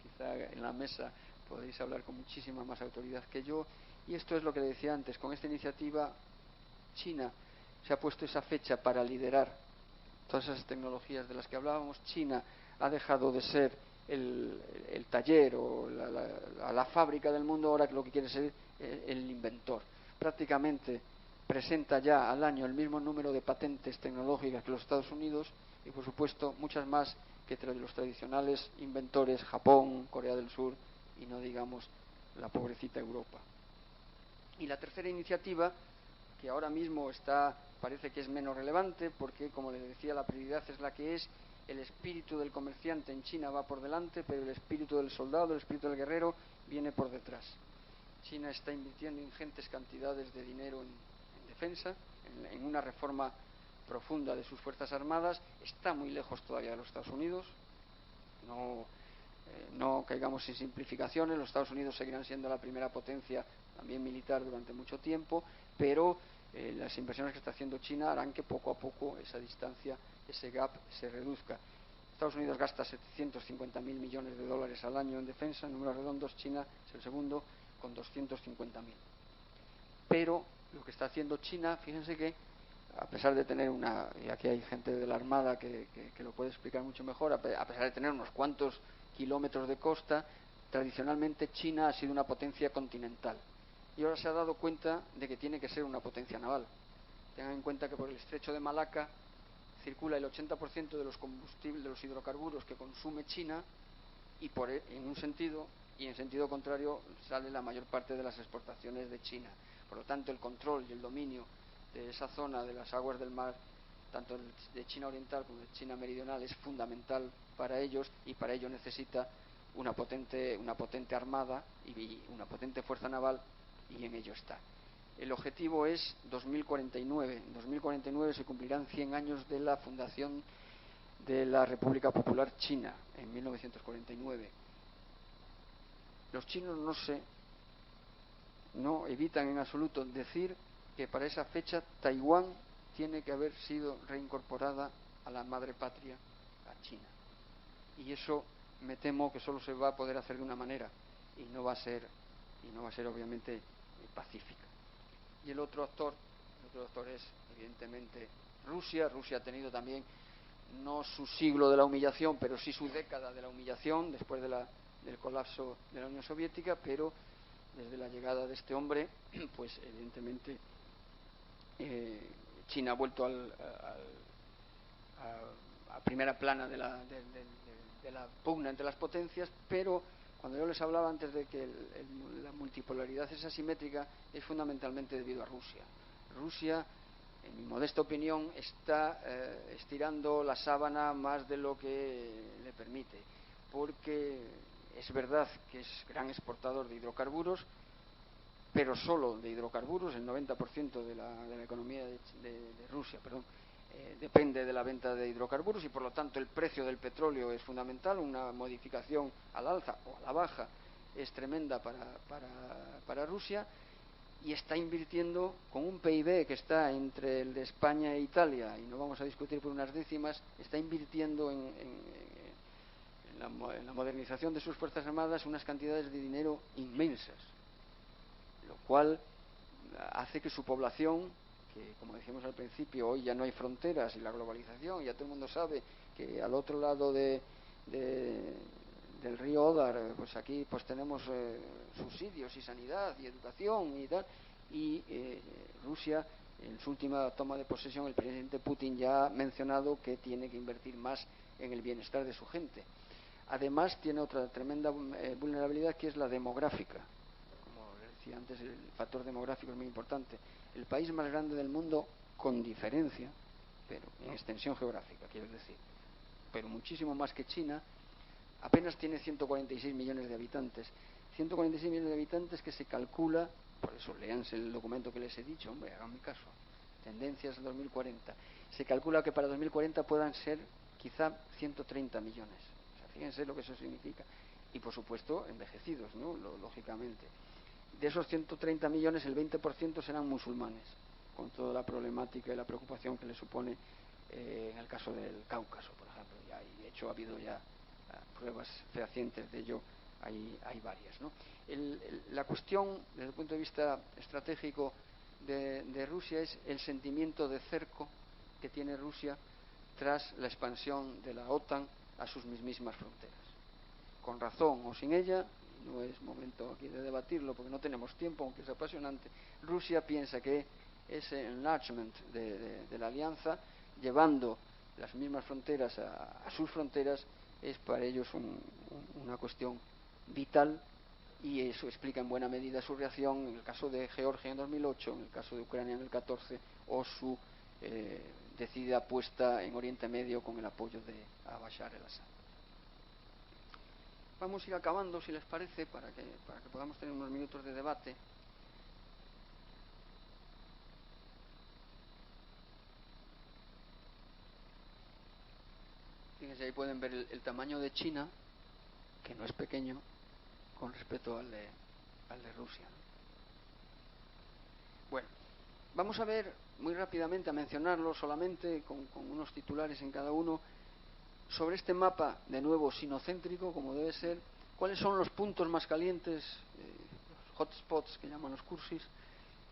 Quizá en la mesa podéis hablar con muchísima más autoridad que yo. Y esto es lo que le decía antes. Con esta iniciativa, China se ha puesto esa fecha para liderar todas esas tecnologías de las que hablábamos. China ha dejado de ser el taller o la fábrica del mundo, ahora lo que quiere ser el inventor. Prácticamente presenta ya al año el mismo número de patentes tecnológicas que los Estados Unidos, y por supuesto muchas más que los tradicionales inventores Japón, Corea del Sur y no digamos la pobrecita Europa. Y la tercera iniciativa, que ahora mismo parece que es menos relevante, porque como les decía, la prioridad es la que es. El espíritu del comerciante en China va por delante, pero el espíritu del soldado, el espíritu del guerrero viene por detrás. China está invirtiendo ingentes cantidades de dinero en defensa, en una reforma profunda de sus fuerzas armadas. Está muy lejos todavía de los Estados Unidos. No caigamos en simplificaciones. Los Estados Unidos seguirán siendo la primera potencia también militar durante mucho tiempo, pero las inversiones que está haciendo China harán que poco a poco esa distancia, ese gap, se reduzca. Estados Unidos gasta 750.000 millones de dólares al año en defensa, en números redondos. China es el segundo con 250.000. Pero lo que está haciendo China, fíjense que a pesar de tener y aquí hay gente de la Armada que lo puede explicar mucho mejor, a pesar de tener unos cuantos kilómetros de costa, tradicionalmente China ha sido una potencia continental, y ahora se ha dado cuenta de que tiene que ser una potencia naval. Tengan en cuenta que por el estrecho de Malaca circula el 80% de los combustibles, de los hidrocarburos que consume China, y en un sentido, y en sentido contrario sale la mayor parte de las exportaciones de China. Por lo tanto, el control y el dominio de esa zona de las aguas del mar, tanto de China oriental como de China meridional, es fundamental para ellos, y para ello necesita una potente armada y una potente fuerza naval, y en ello está. El objetivo es 2049. En 2049 se cumplirán 100 años de la fundación de la República Popular China, en 1949. Los chinos no evitan en absoluto decir que para esa fecha Taiwán tiene que haber sido reincorporada a la madre patria, a China. Y eso me temo que solo se va a poder hacer de una manera, y no va a ser obviamente pacífica. Y el otro actor es evidentemente Rusia. Rusia ha tenido también no su siglo de la humillación, pero sí su década de la humillación después del colapso de la Unión Soviética, pero desde la llegada de este hombre, pues evidentemente China ha vuelto a primera plana de la pugna entre las potencias, pero Cuando yo les hablaba antes de que la multipolaridad es asimétrica, es fundamentalmente debido a Rusia. Rusia, en mi modesta opinión, está estirando la sábana más de lo que le permite, porque es verdad que es gran exportador de hidrocarburos, pero solo de hidrocarburos. El 90% de la economía de Rusia, depende de la venta de hidrocarburos, y por lo tanto el precio del petróleo es fundamental. Una modificación al alza o a la baja es tremenda para Rusia, y está invirtiendo con un PIB que está entre el de España e Italia, y no vamos a discutir por unas décimas. Está invirtiendo en la modernización de sus Fuerzas Armadas unas cantidades de dinero inmensas, lo cual hace que su población, que como decíamos al principio, hoy ya no hay fronteras, y la globalización, ya todo el mundo sabe que al otro lado del río Odar, pues aquí pues tenemos subsidios y sanidad y educación y tal, y Rusia, en su última toma de posesión, el presidente Putin ya ha mencionado que tiene que invertir más en el bienestar de su gente. Además, tiene otra tremenda vulnerabilidad, que es la demográfica. Como decía antes, el factor demográfico es muy importante. El país más grande del mundo, con diferencia, pero en extensión geográfica, quiero decir, pero muchísimo más que China, apenas tiene 146 millones de habitantes. 146 millones de habitantes que se calcula, por eso léanse el documento que les he dicho, hombre, háganme caso, Tendencias 2040. Se calcula que para 2040 puedan ser quizá 130 millones. O sea, fíjense lo que eso significa. Y por supuesto, envejecidos, ¿no? Lógicamente. De esos 130 millones, el 20% serán musulmanes, con toda la problemática y la preocupación que le supone en el caso del Cáucaso, por ejemplo. Y de hecho ha habido ya pruebas fehacientes de ello, hay varias, ¿no? La cuestión, desde el punto de vista estratégico de Rusia, es el sentimiento de cerco que tiene Rusia tras la expansión de la OTAN a sus mismas fronteras. Con razón o sin ella, no es momento aquí de debatirlo porque no tenemos tiempo, aunque es apasionante, Rusia piensa que ese enlargement de la alianza, llevando las mismas fronteras a sus fronteras, es para ellos una cuestión vital, y eso explica en buena medida su reacción en el caso de Georgia en 2008, en el caso de Ucrania en el 14, o su decidida apuesta en Oriente Medio con el apoyo a Bashar el-Assad. Vamos a ir acabando, si les parece, para que podamos tener unos minutos de debate. Fíjense, ahí pueden ver el tamaño de China, que no es pequeño, con respecto al de Rusia. Bueno, vamos a ver muy rápidamente, a mencionarlo solamente, con unos titulares en cada uno, sobre este mapa, de nuevo sinocéntrico, como debe ser, cuáles son los puntos más calientes, los hotspots que llaman los cursis,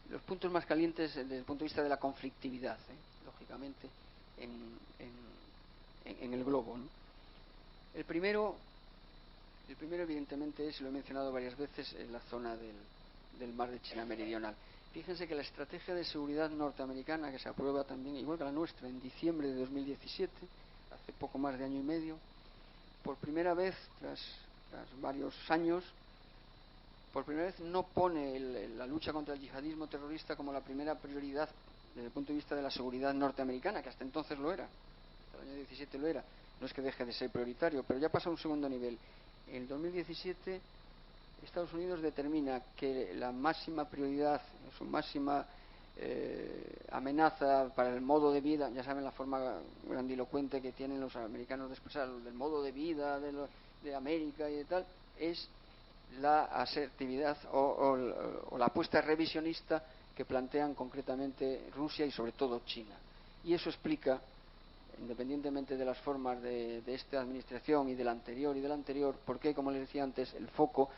los puntos más calientes desde el punto de vista de la conflictividad, lógicamente, en el globo, ¿no? El primero evidentemente es, y lo he mencionado varias veces, en la zona del mar de China Meridional. Fíjense que la estrategia de seguridad norteamericana, que se aprueba también, igual que la nuestra, en diciembre de 2017, hace poco más de año y medio, por primera vez, tras varios años, por primera vez no pone la lucha contra el yihadismo terrorista como la primera prioridad desde el punto de vista de la seguridad norteamericana, que hasta entonces lo era, hasta el año 2017 lo era. No es que deje de ser prioritario, pero ya pasa a un segundo nivel. En el 2017 Estados Unidos determina que la máxima prioridad, su máxima amenaza para el modo de vida, ya saben la forma grandilocuente que tienen los americanos de expresar del modo de vida de América y de tal, es la asertividad o la apuesta revisionista que plantean concretamente Rusia y sobre todo China. Y eso explica, independientemente de las formas de esta administración y de la anterior, por qué, como les decía antes, el foco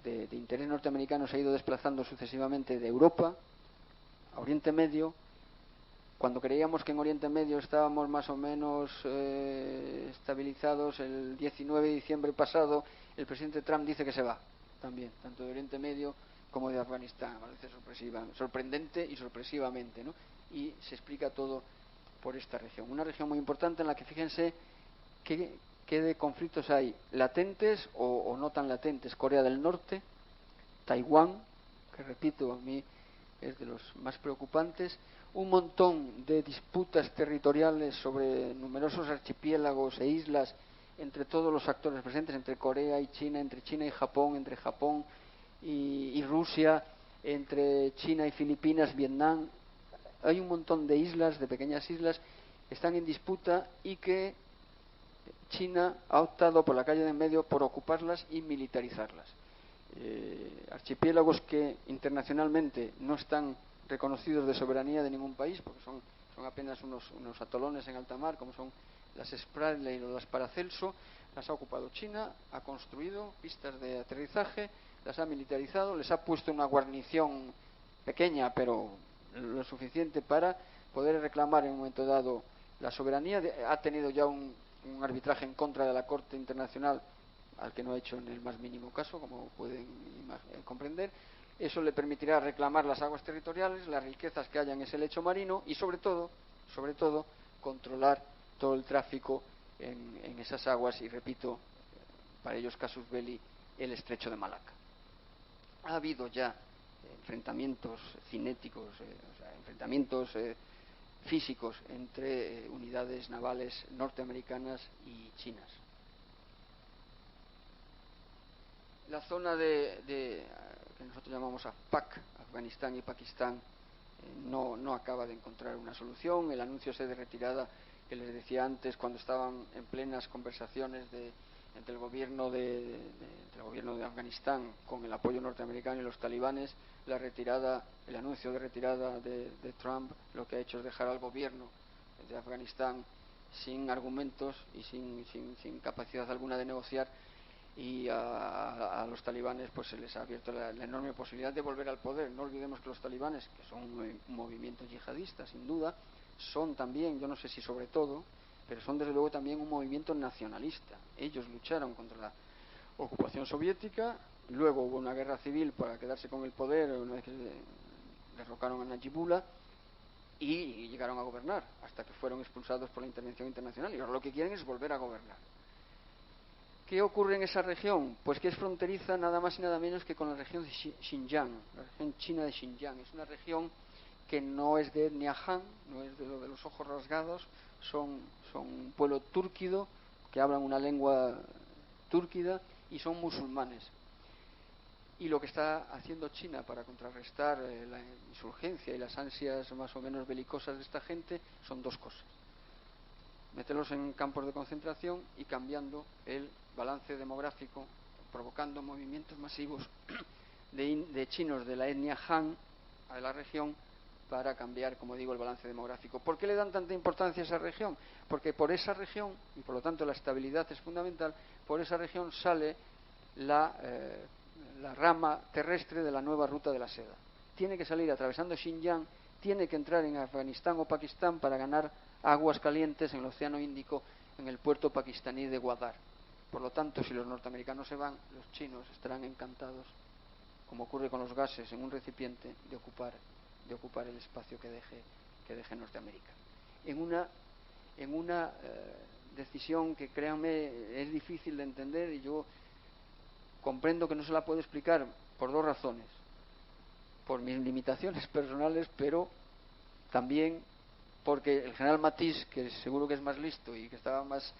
de interés norteamericano se ha ido desplazando sucesivamente de Europa a Oriente Medio. Cuando creíamos que en Oriente Medio estábamos más o menos estabilizados, el 19 de diciembre pasado el presidente Trump dice que se va también, tanto de Oriente Medio como de Afganistán. Parece sorprendente y sorpresivamente, ¿no? Y se explica todo por esta región. Una región muy importante en la que, fíjense, qué ¿qué de conflictos hay latentes o no tan latentes? Corea del Norte, Taiwán, que repito, a mí es de los más preocupantes, un montón de disputas territoriales sobre numerosos archipiélagos e islas entre todos los actores presentes, entre Corea y China, entre China y Japón, entre Japón y Rusia, entre China y Filipinas, Vietnam. Hay un montón de islas, de pequeñas islas, que están en disputa y que China ha optado por la calle de en medio por ocuparlas y militarizarlas. Archipiélagos que internacionalmente no están reconocidos de soberanía de ningún país, porque son apenas unos atolones en alta mar, como son las Spratly o las Paracelso. Las ha ocupado China, ha construido pistas de aterrizaje, las ha militarizado, les ha puesto una guarnición pequeña, pero lo suficiente para poder reclamar en un momento dado la soberanía. Ha tenido ya un arbitraje en contra de la Corte Internacional, al que no ha hecho en el más mínimo caso, como pueden comprender. Eso le permitirá reclamar las aguas territoriales, las riquezas que haya en ese lecho marino y sobre todo, controlar todo el tráfico en esas aguas y, repito, para ellos casus belli, el estrecho de Malaca. Ha habido ya enfrentamientos cinéticos, enfrentamientos físicos entre unidades navales norteamericanas y chinas. La zona que nosotros llamamos AFPAC, Afganistán y Pakistán, no acaba de encontrar una solución. El anuncio de retirada que les decía antes, cuando estaban en plenas conversaciones entre el gobierno de Afganistán con el apoyo norteamericano y los talibanes, el anuncio de retirada de Trump lo que ha hecho es dejar al gobierno de Afganistán sin argumentos y sin capacidad alguna de negociar, y a los talibanes pues se les ha abierto la enorme posibilidad de volver al poder. No olvidemos que los talibanes, que son un movimiento yihadista sin duda, son también, yo no sé si sobre todo, pero son desde luego también un movimiento nacionalista. Ellos lucharon contra la ocupación soviética, luego hubo una guerra civil para quedarse con el poder una vez que derrocaron a Najibullah y llegaron a gobernar hasta que fueron expulsados por la intervención internacional, y ahora lo que quieren es volver a gobernar. ¿Qué ocurre en esa región? Pues que es fronteriza nada más y nada menos que con la región de Xinjiang, la región china de Xinjiang. Es una región que no es de etnia Han, no es de lo de los ojos rasgados, son un pueblo túrquido que hablan una lengua túrquida y son musulmanes. Y lo que está haciendo China para contrarrestar la insurgencia y las ansias más o menos belicosas de esta gente son dos cosas: meterlos en campos de concentración y cambiando el balance demográfico, provocando movimientos masivos de chinos de la etnia Han a la región para cambiar, como digo, el balance demográfico. ¿Por qué le dan tanta importancia a esa región? Porque por esa región, y por lo tanto la estabilidad es fundamental, por esa región sale la rama terrestre de la nueva ruta de la seda. Tiene que salir atravesando Xinjiang, tiene que entrar en Afganistán o Pakistán para ganar aguas calientes en el Océano Índico, en el puerto pakistaní de Gwadar. Por lo tanto, si los norteamericanos se van, los chinos estarán encantados, como ocurre con los gases en un recipiente, de ocupar el espacio que deje Norteamérica. En una decisión que, créanme, es difícil de entender, y yo comprendo que no se la puedo explicar por dos razones: por mis limitaciones personales, pero también porque el general Matisse, que seguro que es más listo y que estaba más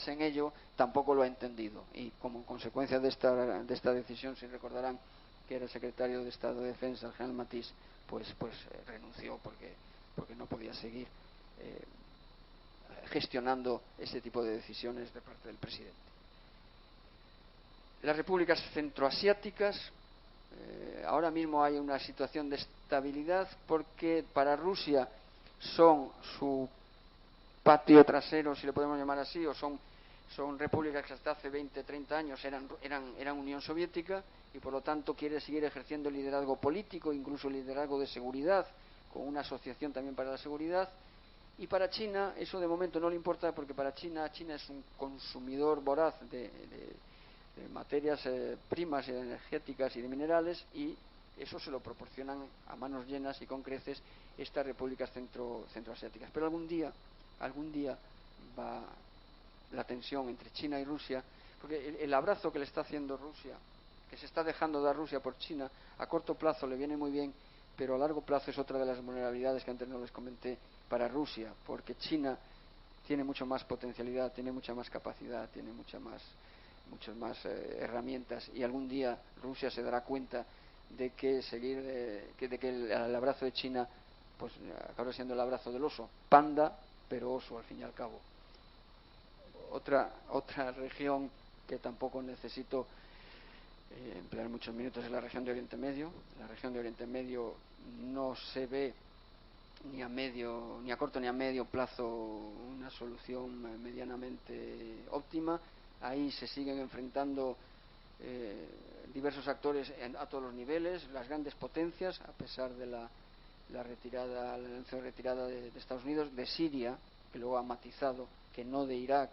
en ello, tampoco lo ha entendido, y como consecuencia de esta decisión, si recordarán que era el secretario de Estado de Defensa, el general Matisse, pues renunció porque no podía seguir gestionando ese tipo de decisiones de parte del presidente. Las repúblicas centroasiáticas, ahora mismo hay una situación de estabilidad porque para Rusia son su patio trasero, si le podemos llamar así, o son repúblicas que hasta hace 20-30 años eran Unión Soviética, y por lo tanto quiere seguir ejerciendo el liderazgo político, incluso el liderazgo de seguridad, con una asociación también para la seguridad. Y para China eso de momento no le importa, porque para China es un consumidor voraz de materias primas energéticas y de minerales, y eso se lo proporcionan a manos llenas y con creces estas repúblicas centroasiáticas. Pero algún día va la tensión entre China y Rusia, porque el abrazo que le está haciendo Rusia, que se está dejando dar Rusia por China, a corto plazo le viene muy bien, pero a largo plazo es otra de las vulnerabilidades que antes no les comenté para Rusia, porque China tiene mucho más potencialidad, tiene mucha más capacidad, tiene muchas más herramientas, y algún día Rusia se dará cuenta de que el abrazo de China pues acaba siendo el abrazo del oso, panda pero oso al fin y al cabo. Otra región que tampoco necesito emplear muchos minutos es la región de Oriente Medio. La región de Oriente Medio no se ve ni a corto ni a medio plazo una solución medianamente óptima. Ahí se siguen enfrentando diversos actores a todos los niveles, las grandes potencias, a pesar de la retirada de Estados Unidos, de Siria, que luego ha matizado, que no de Irak.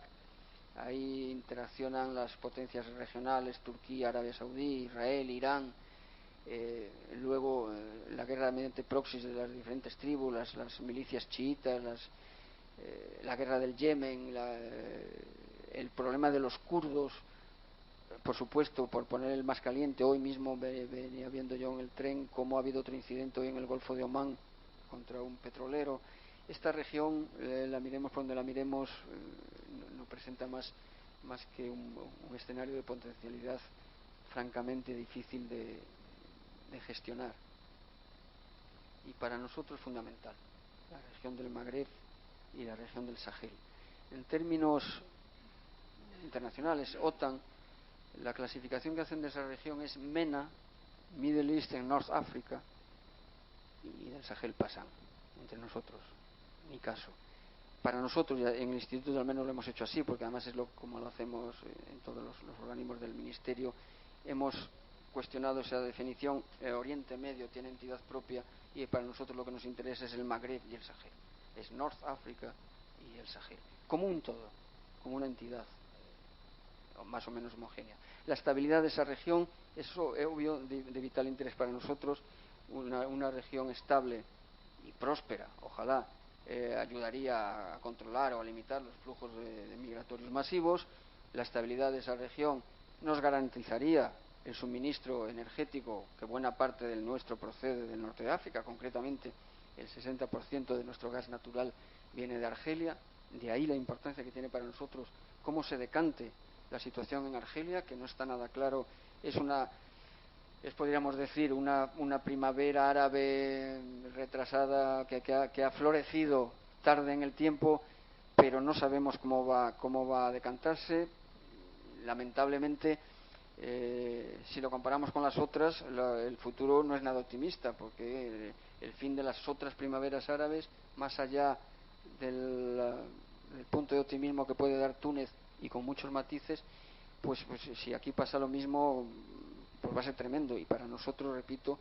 Ahí interaccionan las potencias regionales, Turquía, Arabia Saudí, Israel, Irán. Luego la guerra mediante proxies de las diferentes tribus, las milicias chiitas, la guerra del Yemen, el problema de los kurdos, por supuesto, por poner el más caliente. Hoy mismo venía viendo yo en el tren cómo ha habido otro incidente hoy en el Golfo de Omán contra un petrolero. Esta región, la miremos por donde la miremos, no presenta más que un escenario de potencialidad francamente difícil de gestionar. Y para nosotros es fundamental la región del Magreb y la región del Sahel. En términos internacionales, OTAN, la clasificación que hacen de esa región es MENA, Middle East and North Africa, y del Sahel pasan entre nosotros, mi caso. Para nosotros, en el instituto al menos lo hemos hecho así, porque además es como lo hacemos en todos los organismos del ministerio. Hemos cuestionado esa definición. Oriente Medio tiene entidad propia, y para nosotros lo que nos interesa es el Magreb y el Sahel. Es North Africa y el Sahel, como un todo, como una entidad más o menos homogénea. La estabilidad de esa región es obvio de vital interés para nosotros. Una región estable y próspera, ojalá, ayudaría a controlar o a limitar los flujos de migratorios masivos. La estabilidad de esa región nos garantizaría el suministro energético, que buena parte del nuestro procede del norte de África, concretamente el 60% de nuestro gas natural viene de Argelia. De ahí la importancia que tiene para nosotros cómo se decante la situación en Argelia, que no está nada claro. Podríamos decir, una primavera árabe retrasada que ha florecido tarde en el tiempo, pero no sabemos cómo va a decantarse. Lamentablemente, si lo comparamos con las otras, el futuro no es nada optimista, porque el fin de las otras primaveras árabes, más allá del punto de optimismo que puede dar Túnez y con muchos matices, pues si aquí pasa lo mismo, pues va a ser tremendo, y para nosotros, repito,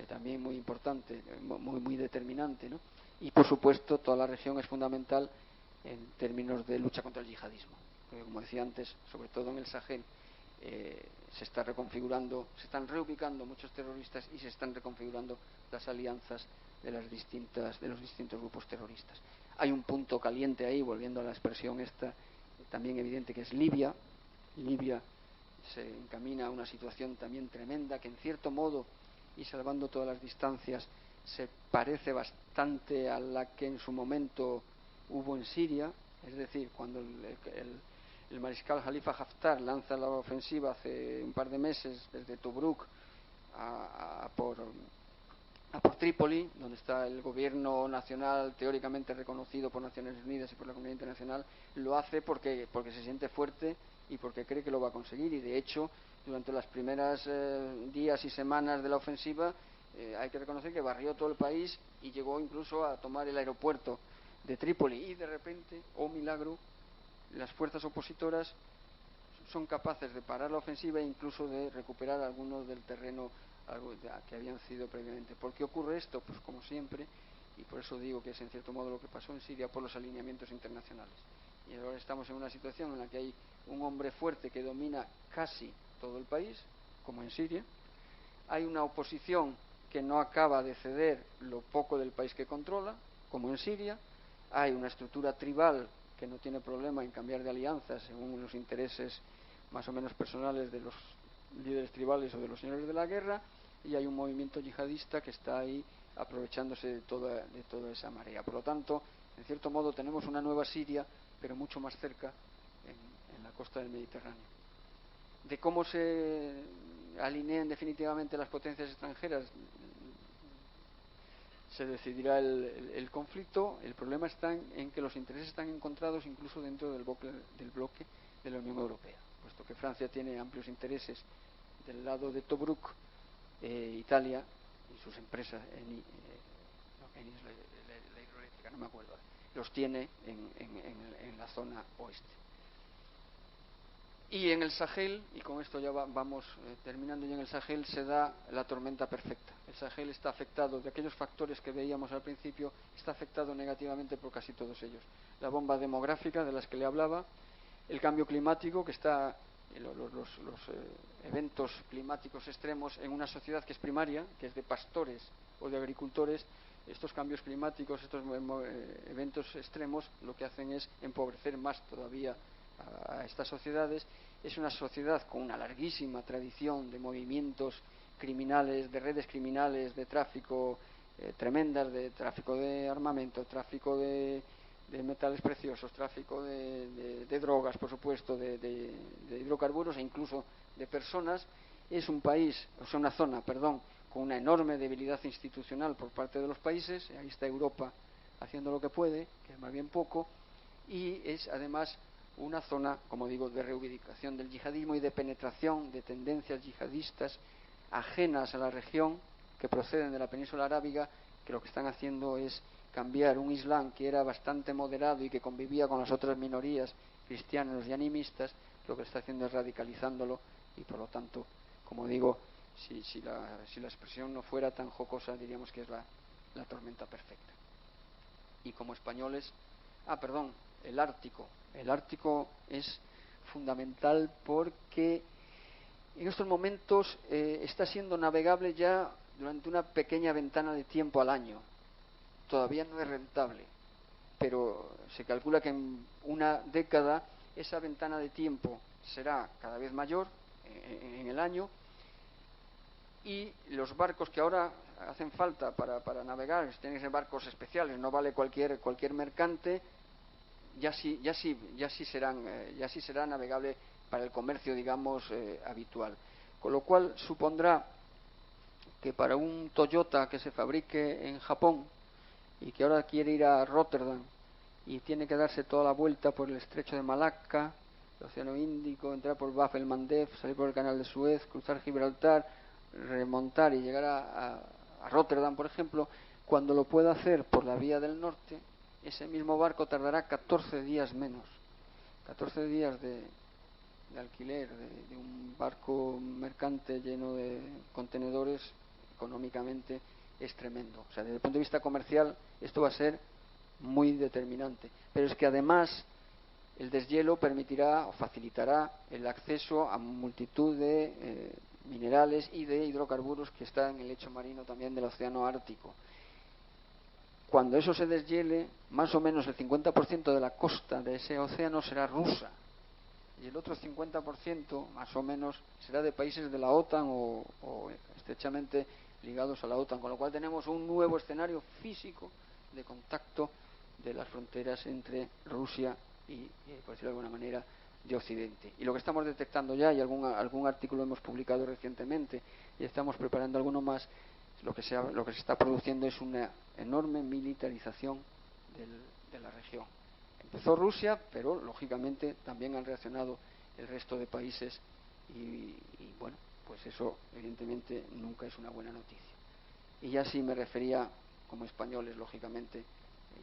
también muy importante, muy determinante, ¿no? Y por supuesto toda la región es fundamental en términos de lucha contra el yihadismo, porque como decía antes, sobre todo en el Sahel, se están reubicando muchos terroristas y se están reconfigurando las alianzas de los distintos grupos terroristas. Hay un punto caliente ahí, volviendo a la expresión esta, también evidente, que es Libia. Libia se encamina a una situación también tremenda, que en cierto modo, y salvando todas las distancias, se parece bastante a la que en su momento hubo en Siria. Es decir, cuando el mariscal Khalifa Haftar lanza la ofensiva hace un par de meses desde Tobruk a por Trípoli, donde está el gobierno nacional teóricamente reconocido por Naciones Unidas y por la comunidad internacional, lo hace porque se siente fuerte y porque cree que lo va a conseguir. Y de hecho, durante las primeras días y semanas de la ofensiva, hay que reconocer que barrió todo el país y llegó incluso a tomar el aeropuerto de Trípoli. Y de repente, oh milagro, las fuerzas opositoras son capaces de parar la ofensiva e incluso de recuperar algunos del terreno que habían sido previamente. ¿Por qué ocurre esto? Pues como siempre, y por eso digo que es en cierto modo lo que pasó en Siria, por los alineamientos internacionales. Y ahora estamos en una situación en la que hay un hombre fuerte que domina casi todo el país, como en Siria. Hay una oposición que no acaba de ceder lo poco del país que controla, como en Siria. Hay una estructura tribal que no tiene problema en cambiar de alianza según los intereses más o menos personales de los líderes tribales o de los señores de la guerra, y hay un movimiento yihadista que está ahí aprovechándose de toda esa marea. Por lo tanto, en cierto modo tenemos una nueva Siria, pero mucho más cerca en la costa del Mediterráneo. De cómo se alineen definitivamente las potencias extranjeras se decidirá el conflicto. El problema está en que los intereses están encontrados incluso dentro del bloque de la Unión Europea, puesto que Francia tiene amplios intereses del lado de Tobruk, Italia y sus empresas la hidroeléctrica, no me acuerdo, los tiene en la zona oeste. Y en el Sahel, y con esto ya vamos terminando, y en el Sahel se da la tormenta perfecta. El Sahel está afectado, de aquellos factores que veíamos al principio, está afectado negativamente por casi todos ellos. La bomba demográfica de las que le hablaba, el cambio climático, que está los eventos climáticos extremos en una sociedad que es primaria, que es de pastores o de agricultores. Estos cambios climáticos, estos eventos extremos, lo que hacen es empobrecer más todavía a estas sociedades. Es una sociedad con una larguísima tradición de movimientos criminales, de redes criminales, de tráfico tremendas, de tráfico de armamento, tráfico de metales preciosos, tráfico de drogas, por supuesto, de hidrocarburos e incluso de personas. Es un país, o sea, una zona, perdón, con una enorme debilidad institucional por parte de los países. Ahí está Europa haciendo lo que puede, que es más bien poco, y es además una zona, como digo, de reubicación del yihadismo y de penetración de tendencias yihadistas ajenas a la región, que proceden de la península arábiga, que lo que están haciendo es cambiar un Islam que era bastante moderado y que convivía con las otras minorías cristianas y animistas. Lo que está haciendo es radicalizándolo, y por lo tanto, como digo, si la expresión no fuera tan jocosa, diríamos que es la tormenta perfecta. Y como españoles, el Ártico. El Ártico es fundamental porque en estos momentos está siendo navegable ya durante una pequeña ventana de tiempo al año. Todavía no es rentable, pero se calcula que en una década esa ventana de tiempo será cada vez mayor en el año, y los barcos que ahora hacen falta para navegar tienen que ser barcos especiales, no vale cualquier mercante. Ya sí será navegable para el comercio, digamos, habitual. Con lo cual supondrá que para un Toyota que se fabrique en Japón y que ahora quiere ir a Rotterdam y tiene que darse toda la vuelta por el estrecho de Malaca, el Océano Índico, entrar por Bab el Mandeb, salir por el Canal de Suez, cruzar Gibraltar, remontar y llegar a Rotterdam, por ejemplo, cuando lo pueda hacer por la vía del norte, ese mismo barco tardará 14 días menos. 14 días de alquiler de un barco mercante lleno de contenedores, económicamente es tremendo. O sea, desde el punto de vista comercial esto va a ser muy determinante. Pero es que además el deshielo permitirá o facilitará el acceso a multitud de minerales y de hidrocarburos que están en el lecho marino también del océano Ártico. Cuando eso se deshiele, más o menos el 50% de la costa de ese océano será rusa, y el otro 50% más o menos será de países de la OTAN o estrechamente ligados a la OTAN, con lo cual tenemos un nuevo escenario físico de contacto de las fronteras entre Rusia y, por decirlo de alguna manera, de Occidente. Y lo que estamos detectando ya, y algún artículo hemos publicado recientemente, y estamos preparando alguno más, lo que se está produciendo es una enorme militarización de la región. Empezó Rusia, pero lógicamente también han reaccionado el resto de países y bueno, pues eso evidentemente nunca es una buena noticia. Y ya sí me refería, como españoles, lógicamente,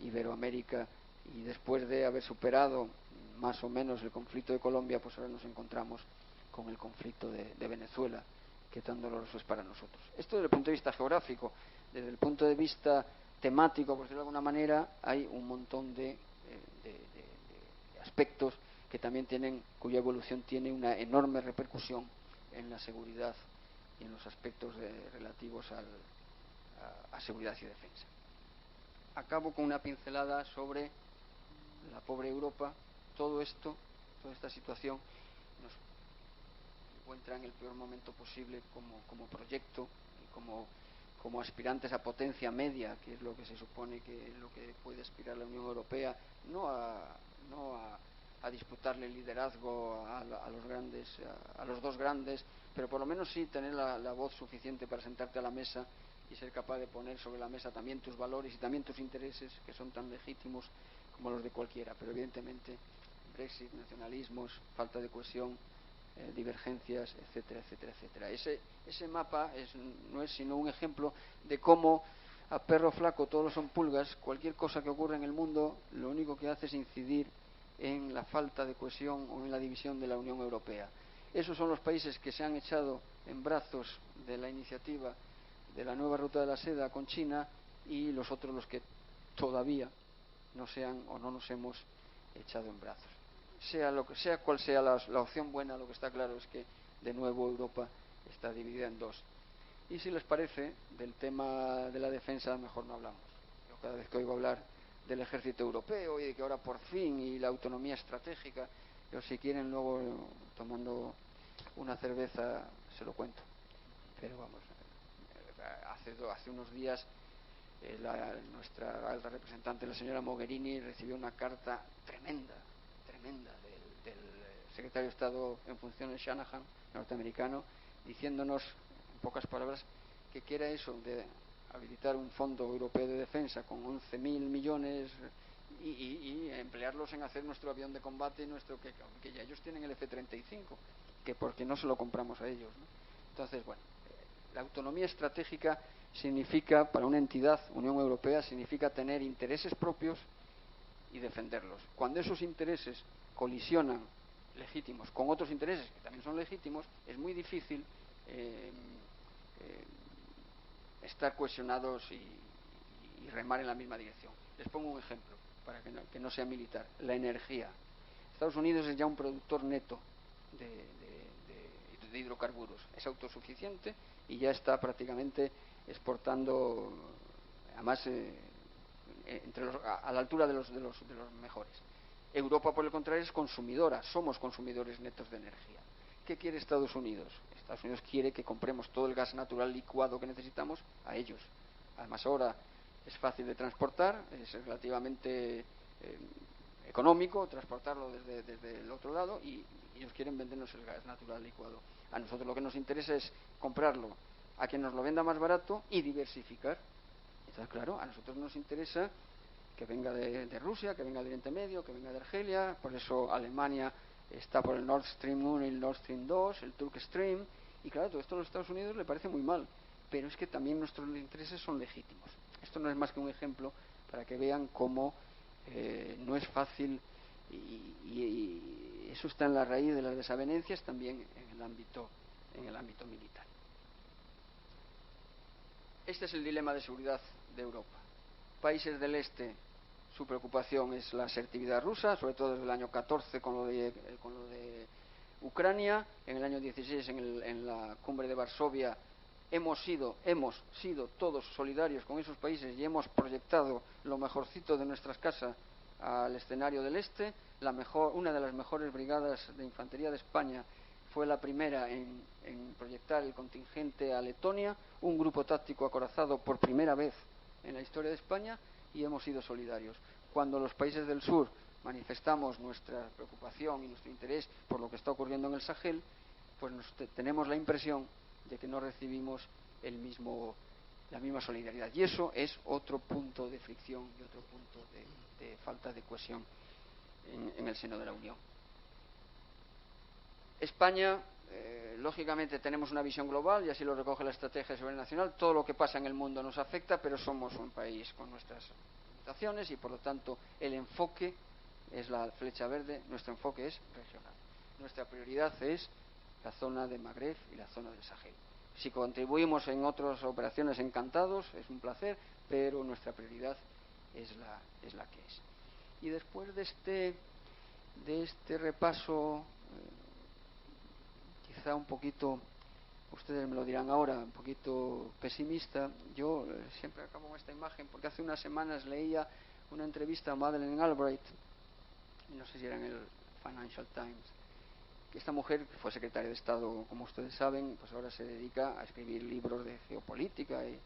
Iberoamérica, y después de haber superado más o menos el conflicto de Colombia, pues ahora nos encontramos con el conflicto de Venezuela, que tan doloroso es para nosotros. Esto desde el punto de vista geográfico. Desde el punto de vista temático, por decirlo de alguna manera, hay un montón de aspectos que también cuya evolución tiene una enorme repercusión en la seguridad y en los aspectos relativos a seguridad y defensa. Acabo con una pincelada sobre la pobre Europa, todo esto, toda esta situación nos encuentra en el peor momento posible como proyecto y como aspirantes a potencia media, que es lo que se supone que es lo que puede aspirar la Unión Europea, no a disputarle el liderazgo a los dos grandes, pero por lo menos sí tener la voz suficiente para sentarte a la mesa y ser capaz de poner sobre la mesa también tus valores y también tus intereses, que son tan legítimos como los de cualquiera. Pero evidentemente Brexit, nacionalismos, falta de cohesión, divergencias, etcétera, etcétera, etcétera. Ese mapa no es sino un ejemplo de cómo a perro flaco todos son pulgas. Cualquier cosa que ocurra en el mundo lo único que hace es incidir en la falta de cohesión o en la división de la Unión Europea. Esos son los países que se han echado en brazos de la iniciativa de la nueva ruta de la seda con China, y los otros los que todavía no sean o no nos hemos echado en brazos. Sea cual sea la opción buena, lo que está claro es que de nuevo Europa está dividida en dos. Y si les parece, del tema de la defensa mejor no hablamos. Yo cada vez que oigo hablar del ejército europeo y de que ahora por fin y la autonomía estratégica, yo si quieren luego tomando una cerveza se lo cuento. Pero vamos, hace unos días nuestra alta representante, la señora Mogherini, recibió una carta tremenda del secretario de Estado en funciones Shanahan, norteamericano, diciéndonos en pocas palabras que era eso de habilitar un fondo europeo de defensa con 11.000 millones y emplearlos en hacer nuestro avión de combate, que ya ellos tienen el F-35, que porque no se lo compramos a ellos, ¿no? Entonces, bueno, la autonomía estratégica significa, para una entidad, Unión Europea, significa tener intereses propios y defenderlos. Cuando esos intereses colisionan legítimos con otros intereses que también son legítimos, es muy difícil estar cohesionados y remar en la misma dirección. Les pongo un ejemplo para que no sea militar. La energía. Estados Unidos es ya un productor neto de hidrocarburos. Es autosuficiente y ya está prácticamente exportando, además a la altura de los mejores. Europa, por el contrario, es consumidora. Somos consumidores netos de energía. ¿Qué quiere Estados Unidos? Estados Unidos quiere que compremos todo el gas natural licuado que necesitamos a ellos. Además, ahora es fácil de transportar, es relativamente económico transportarlo desde el otro lado, y ellos quieren vendernos el gas natural licuado. A nosotros lo que nos interesa es comprarlo a quien nos lo venda más barato y diversificar. Entonces, claro, a nosotros nos interesa que venga de Rusia, que venga de Oriente Medio, que venga de Argelia. Por eso Alemania está por el Nord Stream 1 y el Nord Stream 2, el Turk Stream, y claro, todo esto a los Estados Unidos le parece muy mal, pero es que también nuestros intereses son legítimos. Esto no es más que un ejemplo para que vean cómo no es fácil, y eso está en la raíz de las desavenencias también en el ámbito militar. Este es el dilema de seguridad de Europa. Países del este, su preocupación es la asertividad rusa, sobre todo desde el año 14 con lo de Ucrania. En el año 16, en la cumbre de Varsovia, hemos sido todos solidarios con esos países y hemos proyectado lo mejorcito de nuestras casas al escenario del este. Una de las mejores brigadas de infantería de España fue la primera en proyectar el contingente a Letonia, un grupo táctico acorazado por primera vez en la historia de España, y hemos sido solidarios. Cuando los países del sur manifestamos nuestra preocupación y nuestro interés por lo que está ocurriendo en el Sahel, pues tenemos la impresión de que no recibimos la misma solidaridad. Y eso es otro punto de fricción y otro punto de falta de cohesión en el seno de la Unión. España, lógicamente tenemos una visión global y así lo recoge la estrategia de seguridad nacional. Todo lo que pasa en el mundo nos afecta, pero somos un país con nuestras limitaciones y por lo tanto el enfoque es la flecha verde. Nuestro enfoque es regional. Nuestra prioridad es la zona de Magreb y la zona del Sahel. Si contribuimos en otras operaciones, encantados, es un placer, pero nuestra prioridad es la que es. Y después de este repaso, quizá un poquito, ustedes me lo dirán ahora, un poquito pesimista, yo siempre acabo con esta imagen porque hace unas semanas leía una entrevista a Madeleine Albright, no sé si era en el Financial Times, que esta mujer, que fue secretaria de Estado, como ustedes saben, pues ahora se dedica a escribir libros de geopolítica, y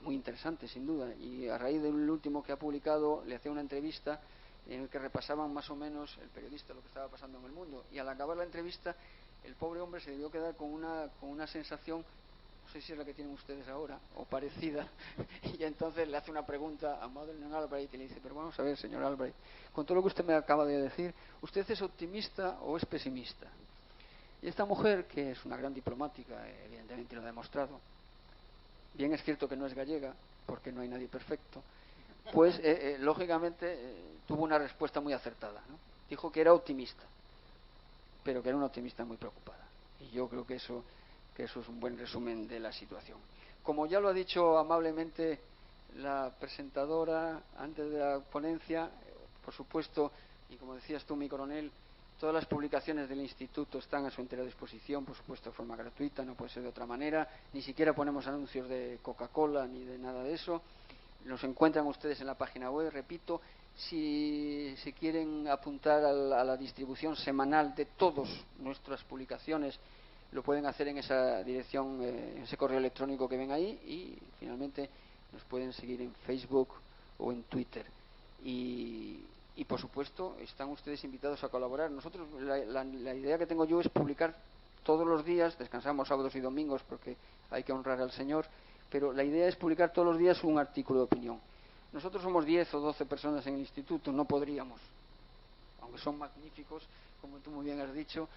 muy interesantes, sin duda. Y a raíz del último que ha publicado, le hacía una entrevista en el que repasaban más o menos el periodista lo que estaba pasando en el mundo. Y al acabar la entrevista, el pobre hombre se debió quedar con una sensación, no sé si es la que tienen ustedes ahora, o parecida, y entonces le hace una pregunta a Madeleine Albright y le dice: pero vamos a ver, señor Albright, con todo lo que usted me acaba de decir, ¿usted es optimista o es pesimista? Y esta mujer, que es una gran diplomática, evidentemente lo ha demostrado, bien es cierto que no es gallega, porque no hay nadie perfecto, pues lógicamente tuvo una respuesta muy acertada, ¿no? Dijo que era optimista, pero que era una optimista muy preocupada. Y yo creo que eso es un buen resumen de la situación. Como ya lo ha dicho amablemente la presentadora antes de la ponencia, por supuesto, y como decías tú, mi coronel, todas las publicaciones del Instituto están a su entera disposición, por supuesto de forma gratuita, no puede ser de otra manera. Ni siquiera ponemos anuncios de Coca-Cola ni de nada de eso. Los encuentran ustedes en la página web, repito. Si quieren apuntar a la distribución semanal de todas nuestras publicaciones, lo pueden hacer en esa dirección, en ese correo electrónico que ven ahí, y finalmente nos pueden seguir en Facebook o en Twitter. Y por supuesto están ustedes invitados a colaborar. Nosotros, la idea que tengo yo es publicar todos los días, descansamos sábados y domingos porque hay que honrar al Señor, pero la idea es publicar todos los días un artículo de opinión. Nosotros somos 10 o 12 personas en el instituto, no podríamos, aunque son magníficos, como tú muy bien has dicho,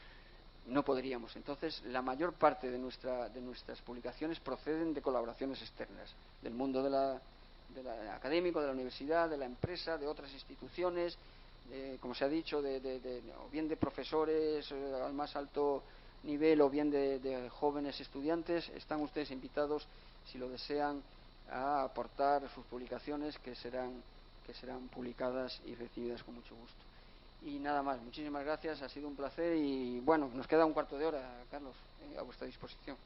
no podríamos. Entonces, la mayor parte de nuestras publicaciones proceden de colaboraciones externas, del mundo académico, de la universidad, de la empresa, de otras instituciones, como se ha dicho, o bien de profesores al más alto nivel, o bien de jóvenes estudiantes. Están ustedes invitados, si lo desean, a aportar sus publicaciones, que serán publicadas y recibidas con mucho gusto. Y nada más, muchísimas gracias, ha sido un placer, y bueno, nos queda un cuarto de hora, Carlos, a vuestra disposición.